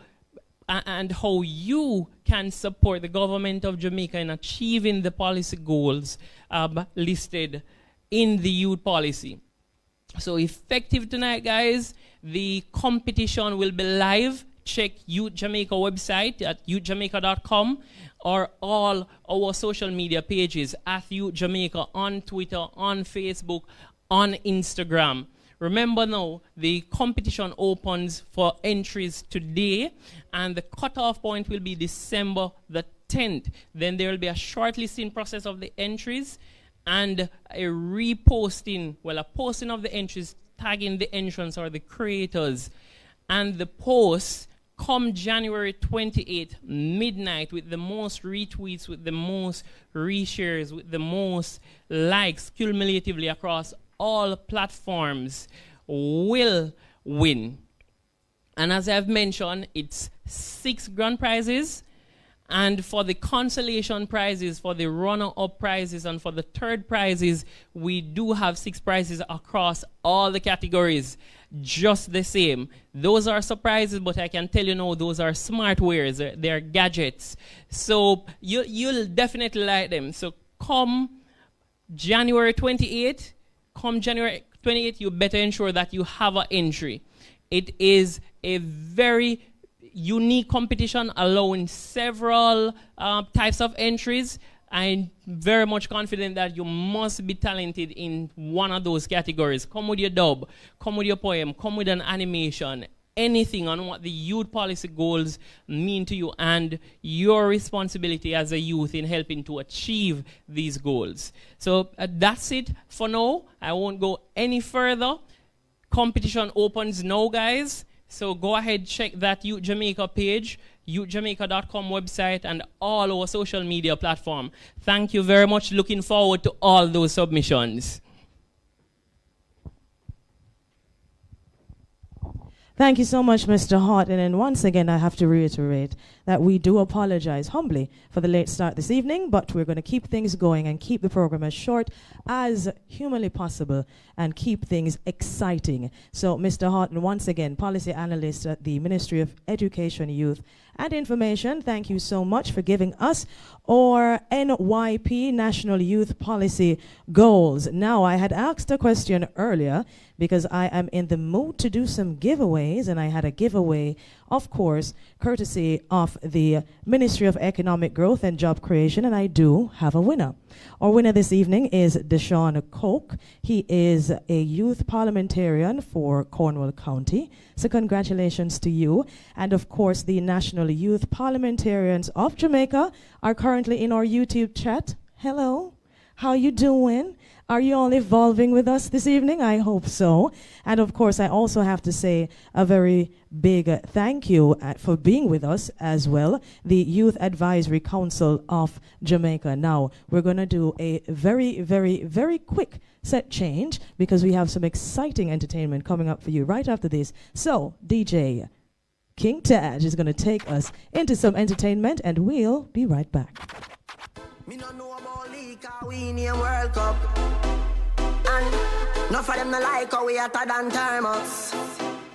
you can support the government of Jamaica in achieving the policy goals listed in the youth policy. So effective tonight, guys, the competition will be live. Check Youth Jamaica website at youthjamaica.com or all our social media pages at Youth Jamaica on Twitter, on Facebook, on Instagram. Remember now, the competition opens for entries today, and the cutoff point will be December the 10th. Then there will be a shortlisting process of the entries and a posting of the entries tagging the entrance or the creators and the posts come January 28th, midnight, with the most retweets, with the most reshares, with the most likes cumulatively across all platforms will win. And as I've mentioned, it's 6 grand prizes. And for the consolation prizes, for the runner-up prizes, and for the third prizes, we do have 6 prizes across all the categories. Just the same. Those are surprises, but I can tell you now, those are smartwares. They're gadgets. So you'll definitely like them. So come January 28th, you better ensure that you have an entry. It is a very unique competition allowing several types of entries. I'm very much confident that you must be talented in one of those categories. Come with your dub, come with your poem, come with an animation, anything on what the youth policy goals mean to you and your responsibility as a youth in helping to achieve these goals. So that's it for now. I won't go any further. Competition opens now, guys. So go ahead, check that Youth Jamaica page, youthjamaica.com website, and all our social media platform. Thank you very much. Looking forward to all those submissions. Thank you so much, Mr. Hart. And then once again, I have to reiterate that we do apologize humbly for the late start this evening, but we're going to keep things going and keep the program as short as humanly possible and keep things exciting. So, Mr. Horton, once again, policy analyst at the Ministry of Education, Youth and Information, thank you so much for giving us our NYP, National Youth Policy Goals. Now, I had asked a question earlier because I am in the mood to do some giveaways, and I had a giveaway, of course, courtesy of the Ministry of Economic Growth and Job Creation, and I do have a winner. Our winner this evening is Deshaun Coke. He is a youth parliamentarian for Cornwall County. So congratulations to you. And of course, the National Youth Parliamentarians of Jamaica are currently in our YouTube chat. Hello, how you doing? Are you all evolving with us this evening? I hope so. And of course, I also have to say a very big thank you for being with us as well, the Youth Advisory Council of Jamaica. Now, we're going to do a very, very, very quick set change because we have some exciting entertainment coming up for you right after this. So, DJ King Taj is going to take us into some entertainment, and we'll be right back. Me no know about league, we name World Cup. And enough of them no like how we hotter than thermos.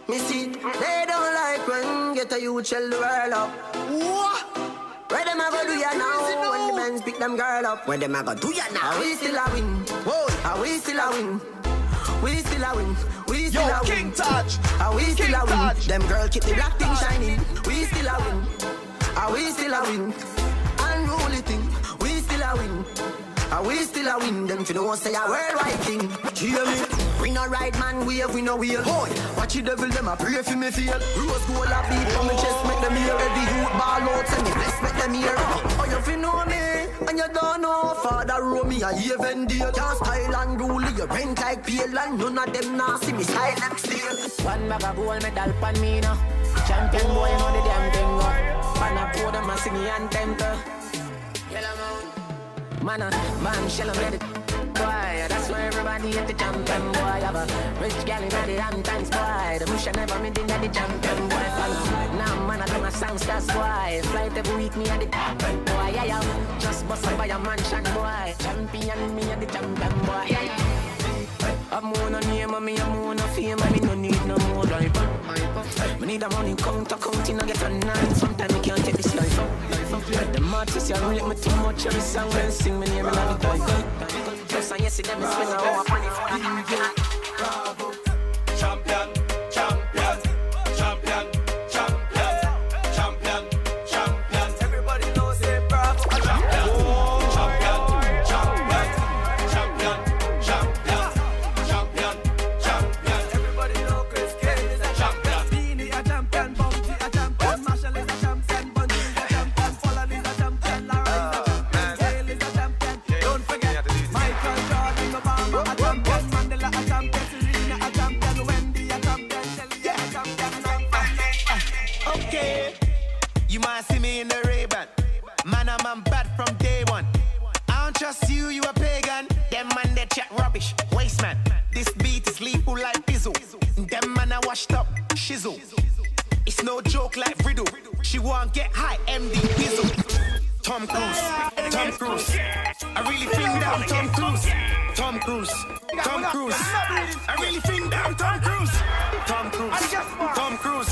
Me see, they don't like when get a youth shell the world up. What? Where them a go do ya now? When the men pick them girl up. Where them a go do ya now? Are we still a win? Whoa, are we still a win? We still a win. We still a win. King Touch. Are we still a win? Them girl keep the black thing shining. We still a win. Are we still a win? Unruly thing. A win. Are we still a win? Them you know say a worldwide thing. Hear me? We no right man wave, we no wheel. Boy, watch the devil them a pray for me feel. Rose gold a beat on me chest, make them hear. Every youth ball out, send me bless, make them hear. Oh, you fi know me, and you don't know. Father row me a even deal. Can't style and rule, you rent like pale. And none of them nah see me style them still. One bag of gold medal pan me now. Champion boy, know the damn thing go. Pan a pour them a sing the anthem to. Yellow man. Man, man, shell them let it, boy. That's why everybody at the champion, boy. Have a rich gal in the Hamptons, boy. The bush never made in the champion, boy. Now, man, I do my sound stars, boy. Flight every week, me at the champion, boy. Yeah, yeah. Just bust up by a mansion, boy. Champion, me at the champion, boy. Yeah, yeah. I'm on a name, and me, I'm on a fame, and me no need no more life. Me need a money counting, I get a 9. Sometimes me can't take this life up. The artists, you relate me too much. Every song when sing me name and I be quiet. Plus, and yes, see them spend our money for the Bravo. Champion, champion, champion, champion, champion, champion. Everybody knows it, Bravo. Champion, champion, champion, champion, champion, champion, champion. Everybody knows Chris K is a champion. Beanie a champion, Bounty a champion, Marshall is a champion, Bundy is a champion, Folland is a champion, Larry is a champion, Gale is a champion. Don't forget Michael Jordan, Obama a champion, Mandela a champion. want get high, MD, Diesel. Tom Cruise, Tom Cruise. I really think that I'm Tom Cruise. Tom Cruise, Tom Cruise. I really think that I'm Tom Cruise. Tom Cruise, Tom Cruise.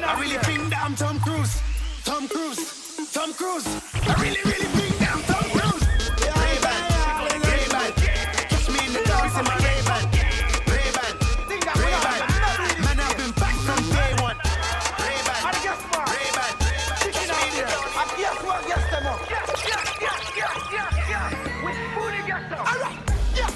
I really think that I'm Tom Cruise. Tom Cruise, Tom Cruise. I really think that I'm Tom Cruise. Ray-Ban, Ray-Ban. Catch me in the dance in my Ray-Ban. Ray-Ban, Ray-Ban. Man, I've been back from day one. Ray-Ban, Ray-Ban. Catch me in the dance. And guess what? Guess them up. With food and guess them. All right. Yes.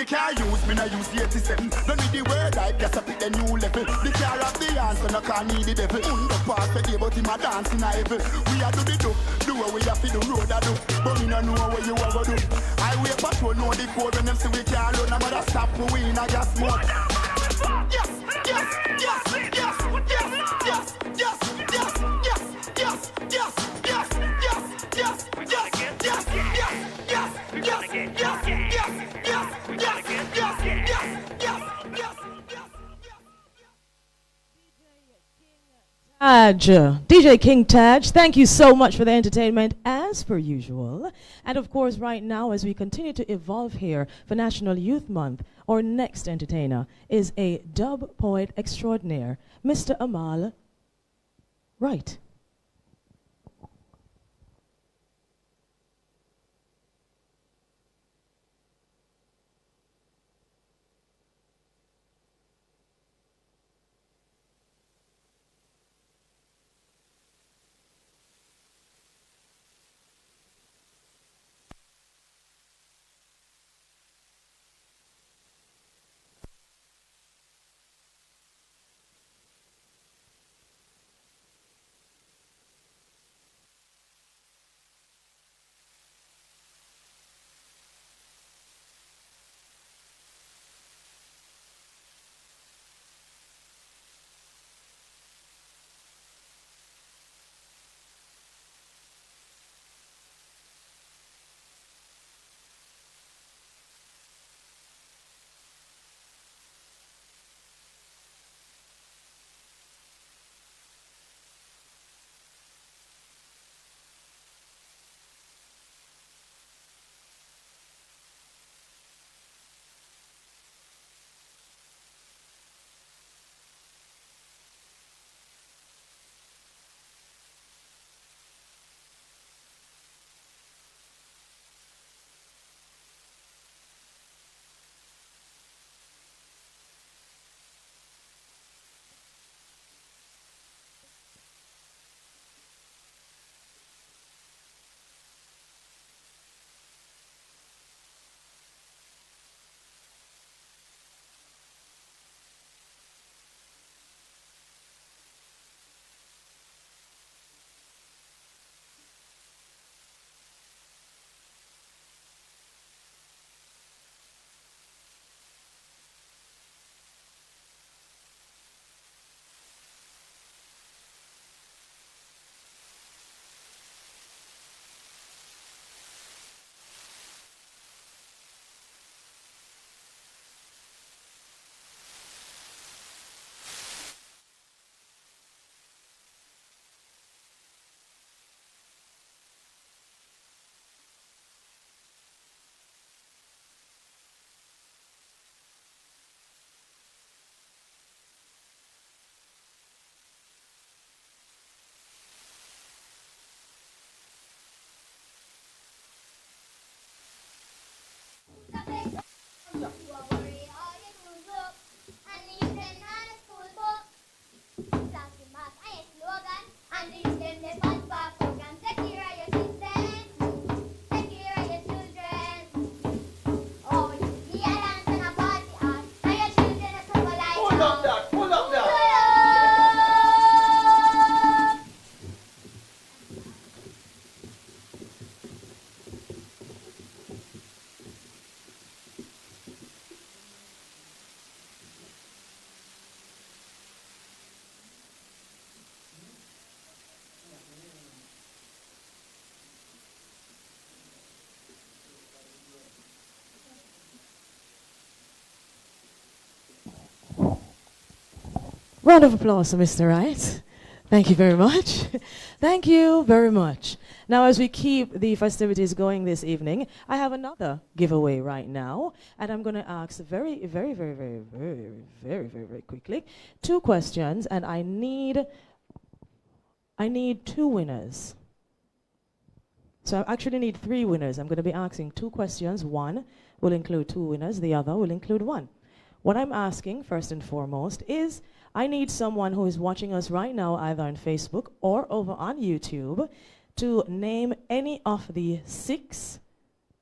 Can't use me, I use the 87. Don't need the word I guess I pick the new level. The car of the answer, no can't need the devil. Pass the day, but him a dancing a evil. We a do the do what we have to do, road a do. But me no know what you a go do. Highway patrol know the code when them see we can't run. I'm gonna stop we in a gas mode. Taj, DJ King Taj, thank you so much for the entertainment as per usual. And of course, right now, as we continue to evolve here for National Youth Month, our next entertainer is a dub poet extraordinaire, Mr. Amal Wright. Round of applause for Mr. Wright. Thank you very much. Thank you very much. Now, as we keep the festivities going this evening, I have another giveaway right now, and I'm going to ask very quickly 2 questions, and I need 2 winners. So I actually need 3 winners. I'm going to be asking 2 questions. One will include 2 winners. The other will include 1. What I'm asking, first and foremost, is I need someone who is watching us right now, either on Facebook or over on YouTube, to name any of the 6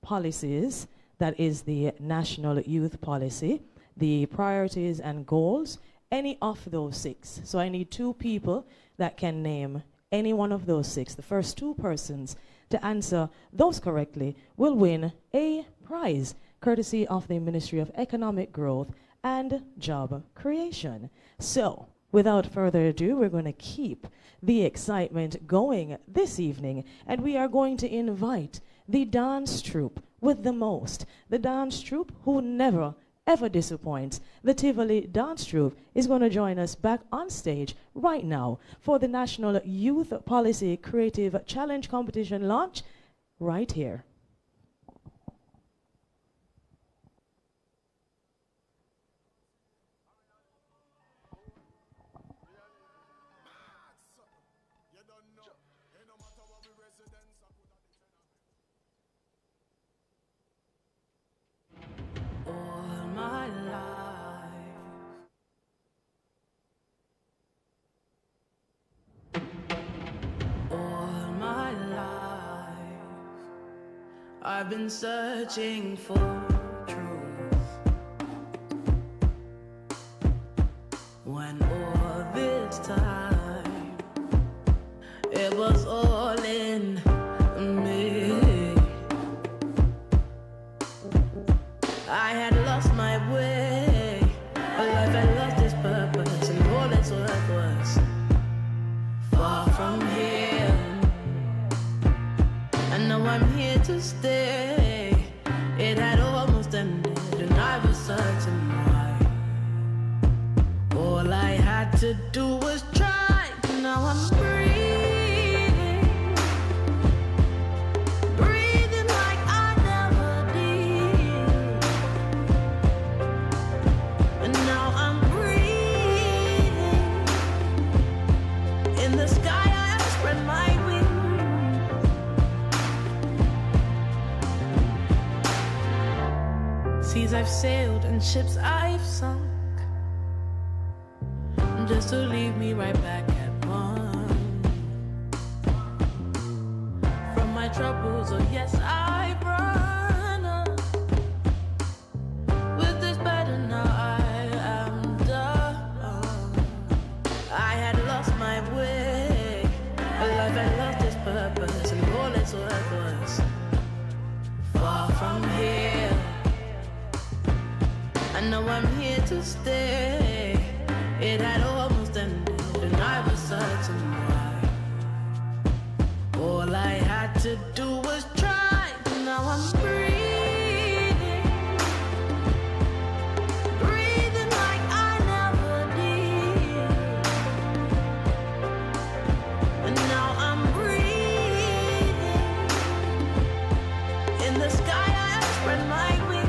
policies that is the National Youth Policy, the priorities and goals, any of those 6. So I need 2 people that can name any one of those 6. The first 2 persons to answer those correctly will win a prize, courtesy of the Ministry of Economic Growth and Job Creation. So, without further ado, we're going to keep the excitement going this evening, and we are going to invite the dance troupe with the most, the dance troupe who never ever disappoints. The Tivoli Dance Troupe is going to join us back on stage right now for the National Youth Policy Creative Challenge Competition launch right here. I've been searching for truth when all this time it was all in me. I had lost my way, a life had lost its purpose, and all its worth was far from here. And now I'm here to stay. It had almost ended, and I was certain why. All I had to do was try. Now I'm breathing, breathing like I never did. And now I'm breathing. In the sky I have spread my wings. Seas I've sailed and ships I've sunk, just to leave me right back at one. From my troubles, oh yes, I've run. With this burden now I am done. I had lost my way, a life had lost its purpose, and all its worth was far from here. And now I'm here to stay. It had almost ended, and I was certain why. All I had to do was try. Now I'm breathing, breathing like I never did. And now I'm breathing. In the sky I have spread my wings.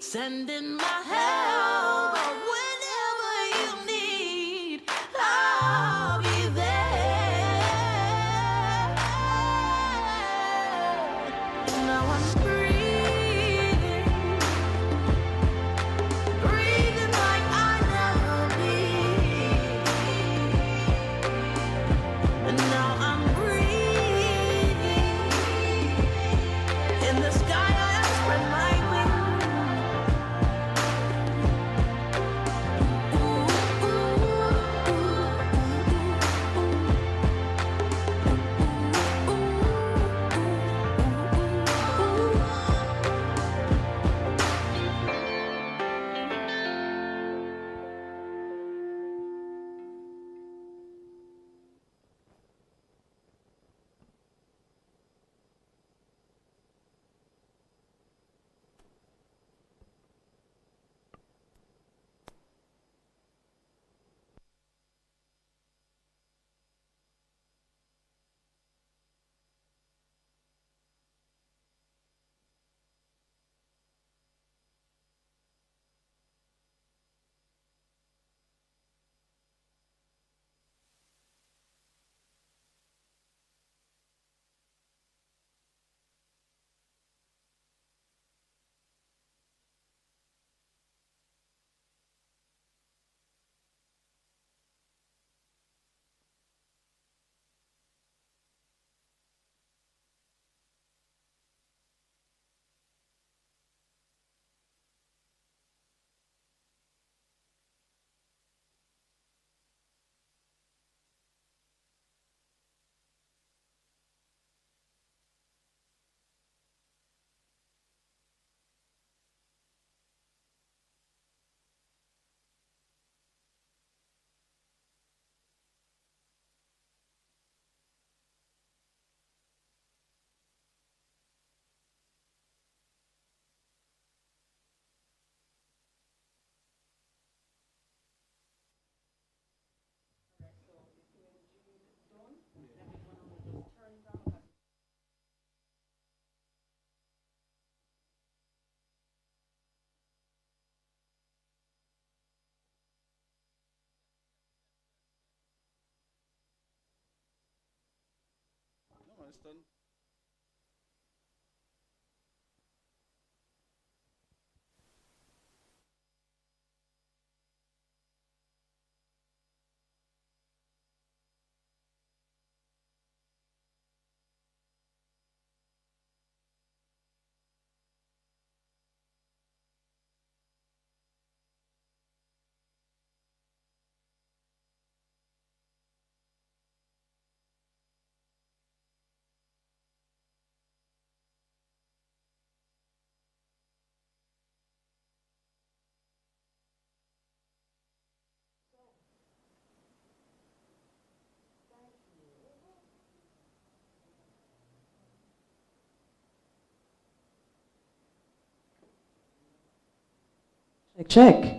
Sending my help whenever you need, I'll be there. Now I'm breathing, breathing like I never Houston. Check.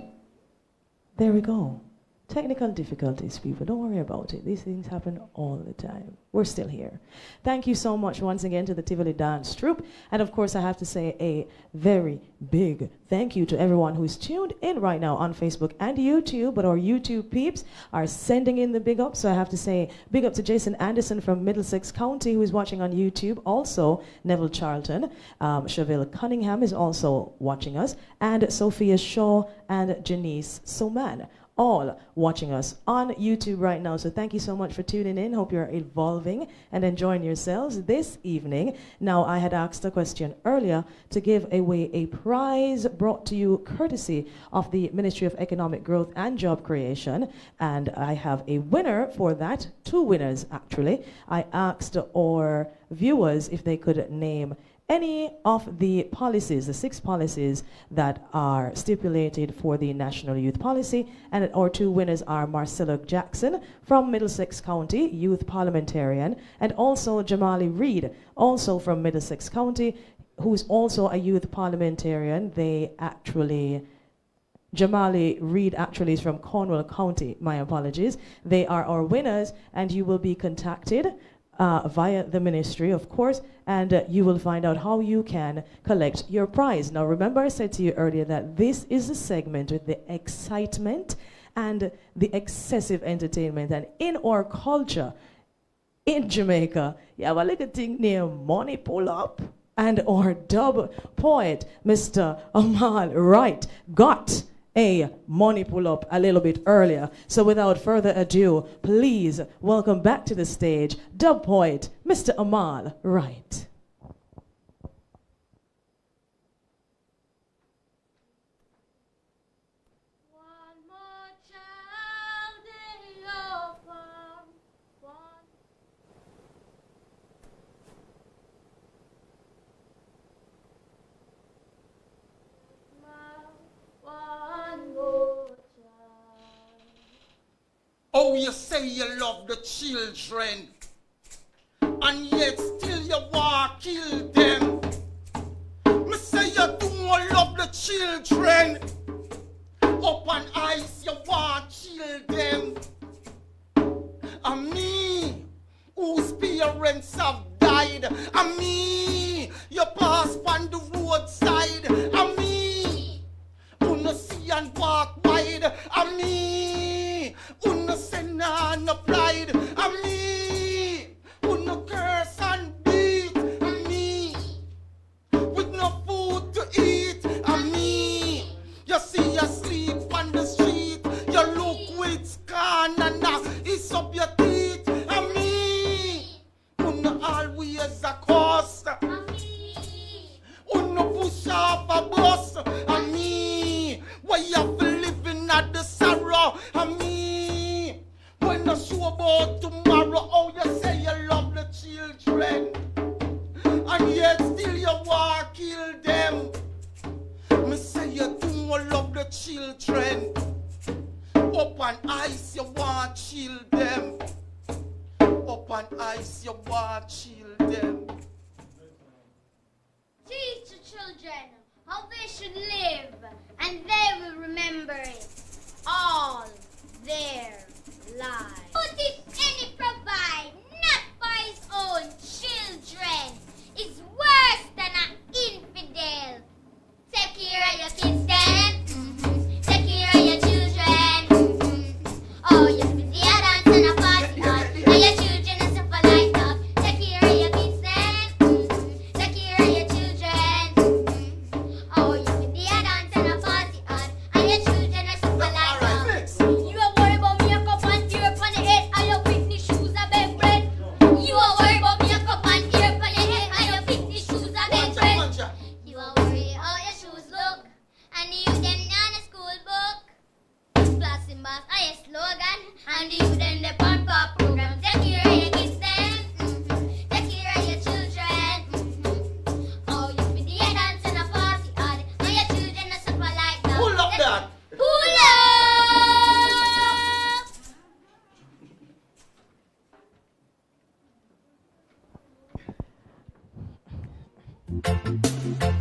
There we go. Technical difficulties, people. Don't worry about it. These things happen all the time. We're still here. Thank you so much once again to the Tivoli Dance Troupe. And of course, I have to say a very big thank you to everyone who's tuned in right now on Facebook and YouTube. But our YouTube peeps are sending in the big up. So I have to say big up to Jason Anderson from Middlesex County, who is watching on YouTube. Also, Neville Charlton. Chevelle Cunningham is also watching us. And Sophia Shaw and Janice Soman, all watching us on YouTube right now. So thank you so much for tuning in. Hope you're evolving and enjoying yourselves this evening. Now, I had asked a question earlier to give away a prize brought to you courtesy of the Ministry of Economic Growth and Job Creation. And I have a winner for that, 2 winners actually. I asked our viewers if they could name any of the policies, the 6 policies that are stipulated for the National Youth Policy, and our 2 winners are Marcella Jackson from Middlesex County, Youth Parliamentarian, and also Jamali Reed, also from Middlesex County, who's also a Youth Parliamentarian. Jamali Reed actually is from Cornwall County, my apologies. They are our winners, and you will be contacted via the ministry, of course, and you will find out how you can collect your prize. Now, remember I said to you earlier that this is a segment with the excitement and the excessive entertainment. And in our culture, in Jamaica, you have a little thing named Money Pull Up, and our dub poet, Mr. Amal Wright, got a money pull up a little bit earlier. So without further ado, please welcome back to the stage dub poet, Mr. Amal Wright. Oh, you say you love the children, and yet still you want to kill them. Me say you don't love the children, up on ice you want to kill them. And me, whose parents have died, and me, you pass on the roadside, and me, who no see and walk wide, and me, who no send on no pride, and me, who no curse and beat, and me, with no food to eat, and me, you see you sleep on the street, you look with scorn and it's up your teeth, and me, who no always a cost, and me, who no push off a bus, and me, why you have to living at the sorrow, and me, when you show about tomorrow, oh you say you love the children, and yet still you want to kill them. Me say you don't love the children, up on ice you want to chill them, up on ice you want to chill them. Teach the children how they should live, and they will remember it all their lives. But if any provide not for his own children is worse than an infidel. Take care of your kids then, take care of your children. Oh, you're busy a dance and a party hard, and your children are suffer like that. Take care of your kids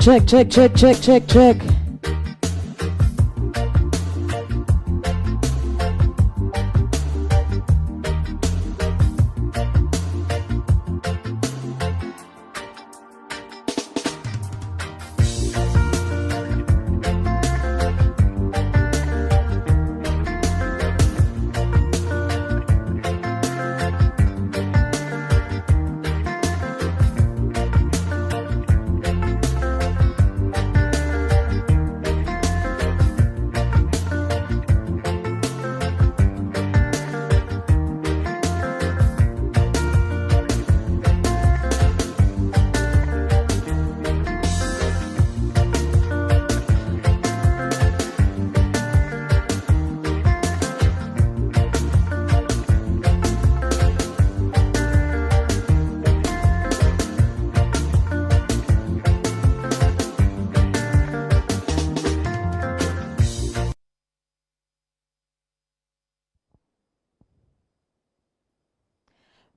Check, check, check, check, check, check.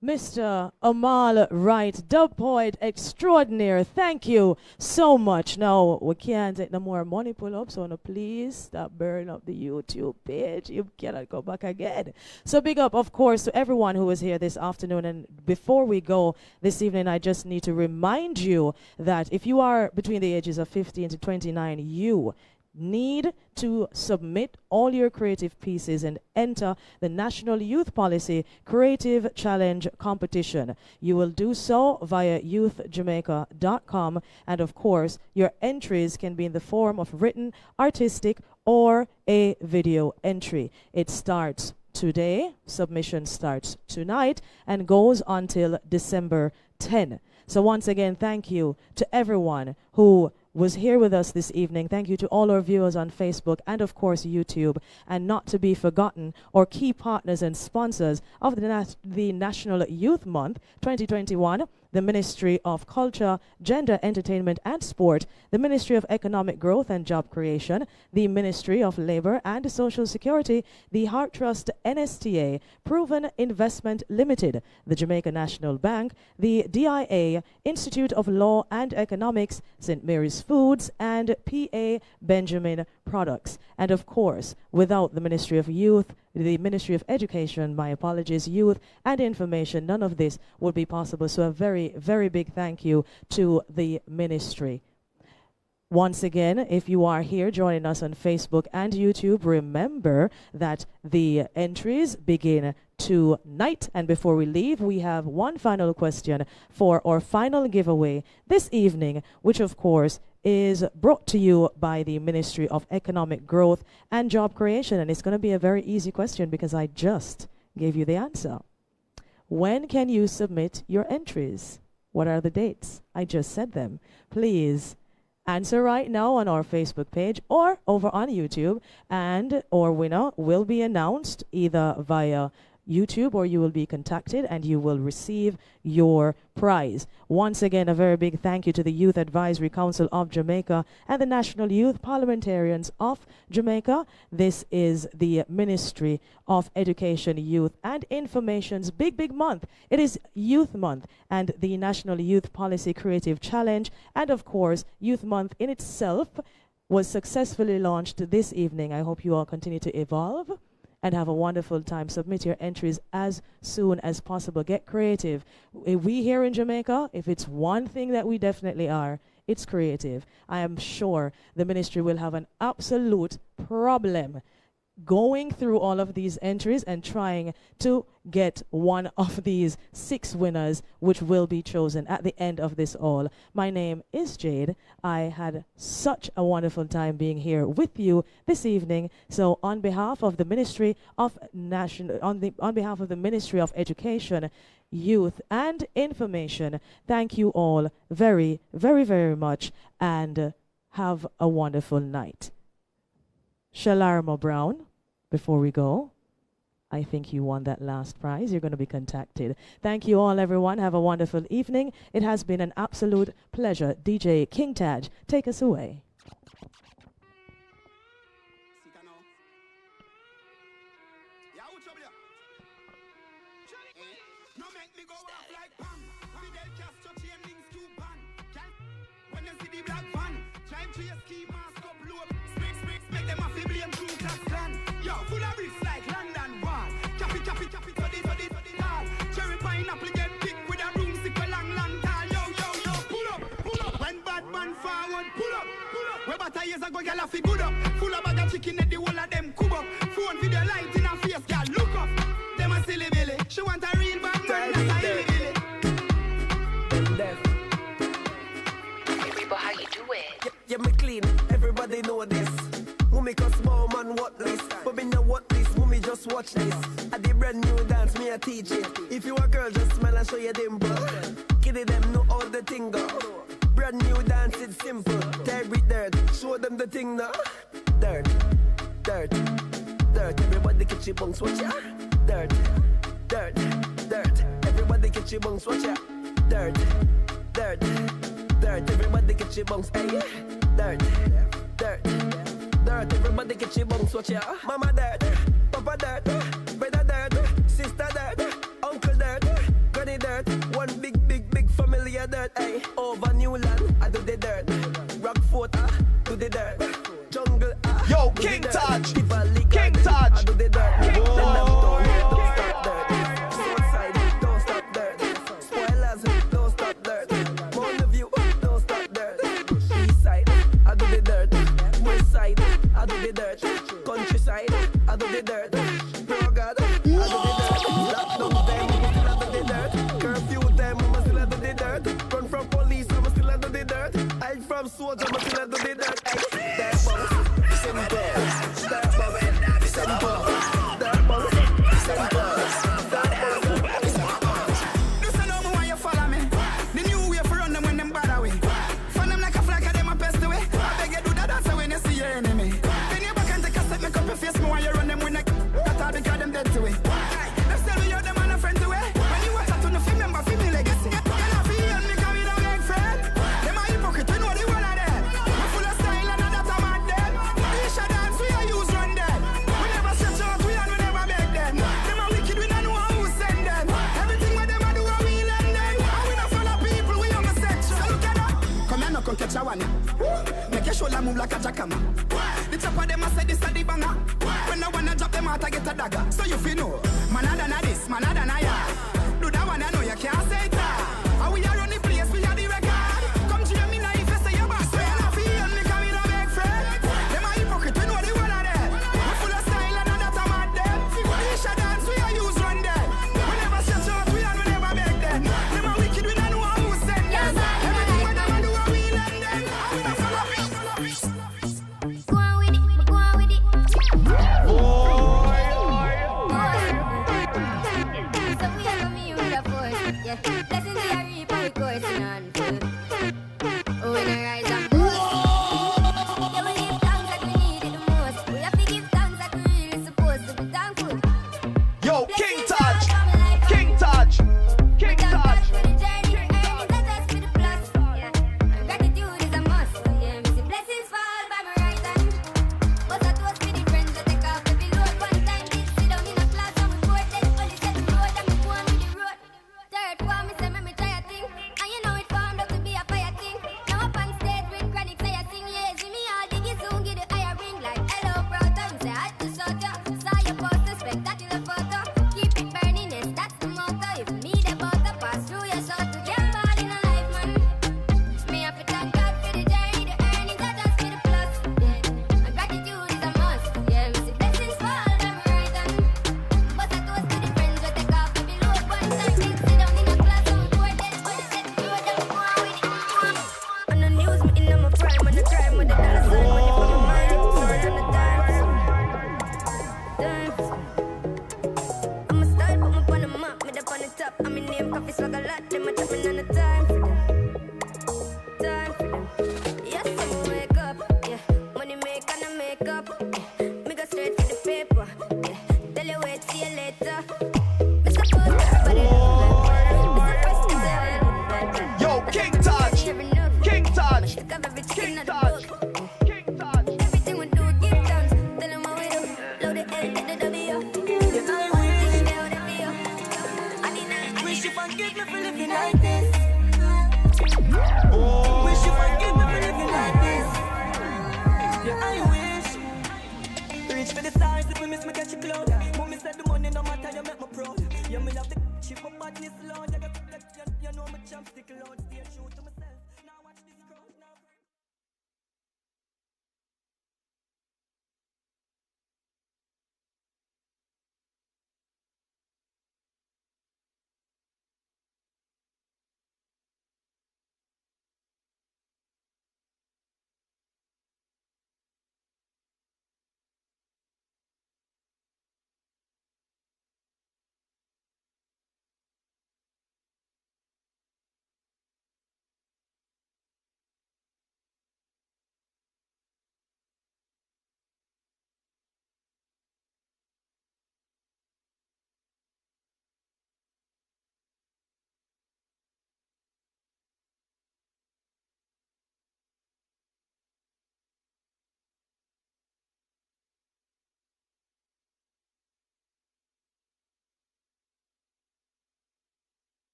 Mr. Amal Wright, dub poet extraordinaire, thank you so much. Now, we can't take no more money pull up, so no, please stop burning up the YouTube page. You cannot go back again. So big up, of course, to everyone who was here this afternoon. And before we go this evening, I just need to remind you that if you are between the ages of 15 to 29, you need to submit all your creative pieces and enter the National Youth Policy Creative Challenge competition. You will do so via youthjamaica.com, and of course your entries can be in the form of written, artistic, or a video entry. It starts today, submission starts tonight, and goes until December 10. So once again, thank you to everyone who was here with us this evening. Thank you to all our viewers on Facebook and of course YouTube, and not to be forgotten, our key partners and sponsors of the National Youth Month 2021, the Ministry of Culture, Gender, Entertainment and Sport, the Ministry of Economic Growth and Job Creation, the Ministry of Labor and Social Security, the Heart Trust NSTA, Proven Investment Limited, the Jamaica National Bank, the DIA, Institute of Law and Economics, St. Mary's Foods, and P.A. Benjamin Products. And of course, without the Ministry of Youth, the Ministry of Education, my apologies, Youth and Information, none of this would be possible. So a very, very big thank you to the ministry. Once again, if you are here joining us on Facebook and YouTube, remember that the entries begin tonight. And before we leave, we have one final question for our final giveaway this evening, which of course is brought to you by the Ministry of Economic Growth and Job Creation. And it's going to be a very easy question because I just gave you the answer. When can you submit your entries? What are the dates? I just said them. Please answer right now on our Facebook page or over on YouTube, and our winner will be announced either via YouTube, or you will be contacted and you will receive your prize. Once again, a very big thank you to the Youth Advisory Council of Jamaica and the National Youth Parliamentarians of Jamaica. This is the Ministry of Education, Youth and Information's big month. It is Youth Month and the National Youth Policy Creative Challenge, and of course Youth Month in itself was successfully launched this evening. I hope you all continue to evolve and have a wonderful time. Submit your entries as soon as possible. Get creative. We here in Jamaica, if it's one thing that we definitely are, it's creative. I am sure the ministry will have an absolute problem going through all of these entries and trying to get one of these 6 winners, which will be chosen at the end of this all. My name is Jade. I had such a wonderful time being here with you this evening. So on behalf of the Ministry of on behalf of the Ministry of Education, Youth and Information, thank you all very, very, very much, and have a wonderful night. Shalarma Brown, before we go, I think you won that last prize. You're going to be contacted. Thank you all, everyone. Have a wonderful evening. It has been an absolute pleasure. DJ King Taj, take us away. When chase key mask up low. Speak, make them have to blame true class clan. Yo, full of bricks like London Wall. Cappy, to the tall. Cherry pineapple get thick with a room stick a long tall. Yo, pull up. When bad man forward, pull up. Where about years ago, y'all have to good up. Full of bag of chicken at the whole of them cub up. Phone video light in her face, girl, look up. Them a silly billy. She want a real bad man, not a hilly billy. Hey, Reba, how you doing? Yeah, me clean. Everybody know this. Who make a small man what this? But me know what this. Who me just watch this. At the brand new dance, me a teach it. If you a girl, just smile and show your dimple. Kiddie them know all the thing go. Brand new dance, it's simple. Tear with dirt, show them the thing now. Dirt. Everybody get your bunks, watch ya. Dirt. Everybody get your bunks, watch ya. Dirt. Everybody get your bunks, hey. Dirt. Everybody get your bunks, watch ya. Mama dirt, Papa dirt, brother dirt, sister dirt, uncle dirt, granny dirt. One big family of dirt, hey. Over Newland, I do the dirt. Rockfort, do the dirt. Jungle, yo, King Taj, King Taj. I do the dirt. Don't stop dirt. Southside, don't stop dirt. Spoilers, don't stop dirt. Mount View, don't stop dirt. East side, I do the dirt. West side, I do the dirt. Countryside, I do the dirt. Progad, I do the dirt. Lockdown them, I still I do the dirt. Curfew them, I still I do the dirt. Run from police, I still I do the dirt. Hide from soldier, I still I do the dirt. Make your shoulder move like a jackhammer. The chopper them a say this a the banger. When I wanna drop them out I get a dagger. So you feel know, man a done a this, man a done a ya. Do that one I know you can't say it. And we are run the place, we are the record. Come to me now if you say you're bad. So you not feel me come in a big friend. Them a hypocrite, we know the one of them. We full of style and that a mad them. We should dance, we are use run them. We never stretch out, we never beg them. Them a wicked, we don't know who send them. Everything what them a do, we lend them. the stars, if we miss me catch a cloud. Mommy said the money no matter, you make me proud. Yeah, me love the chip up badness loud. You know my champ stick loud, stay true to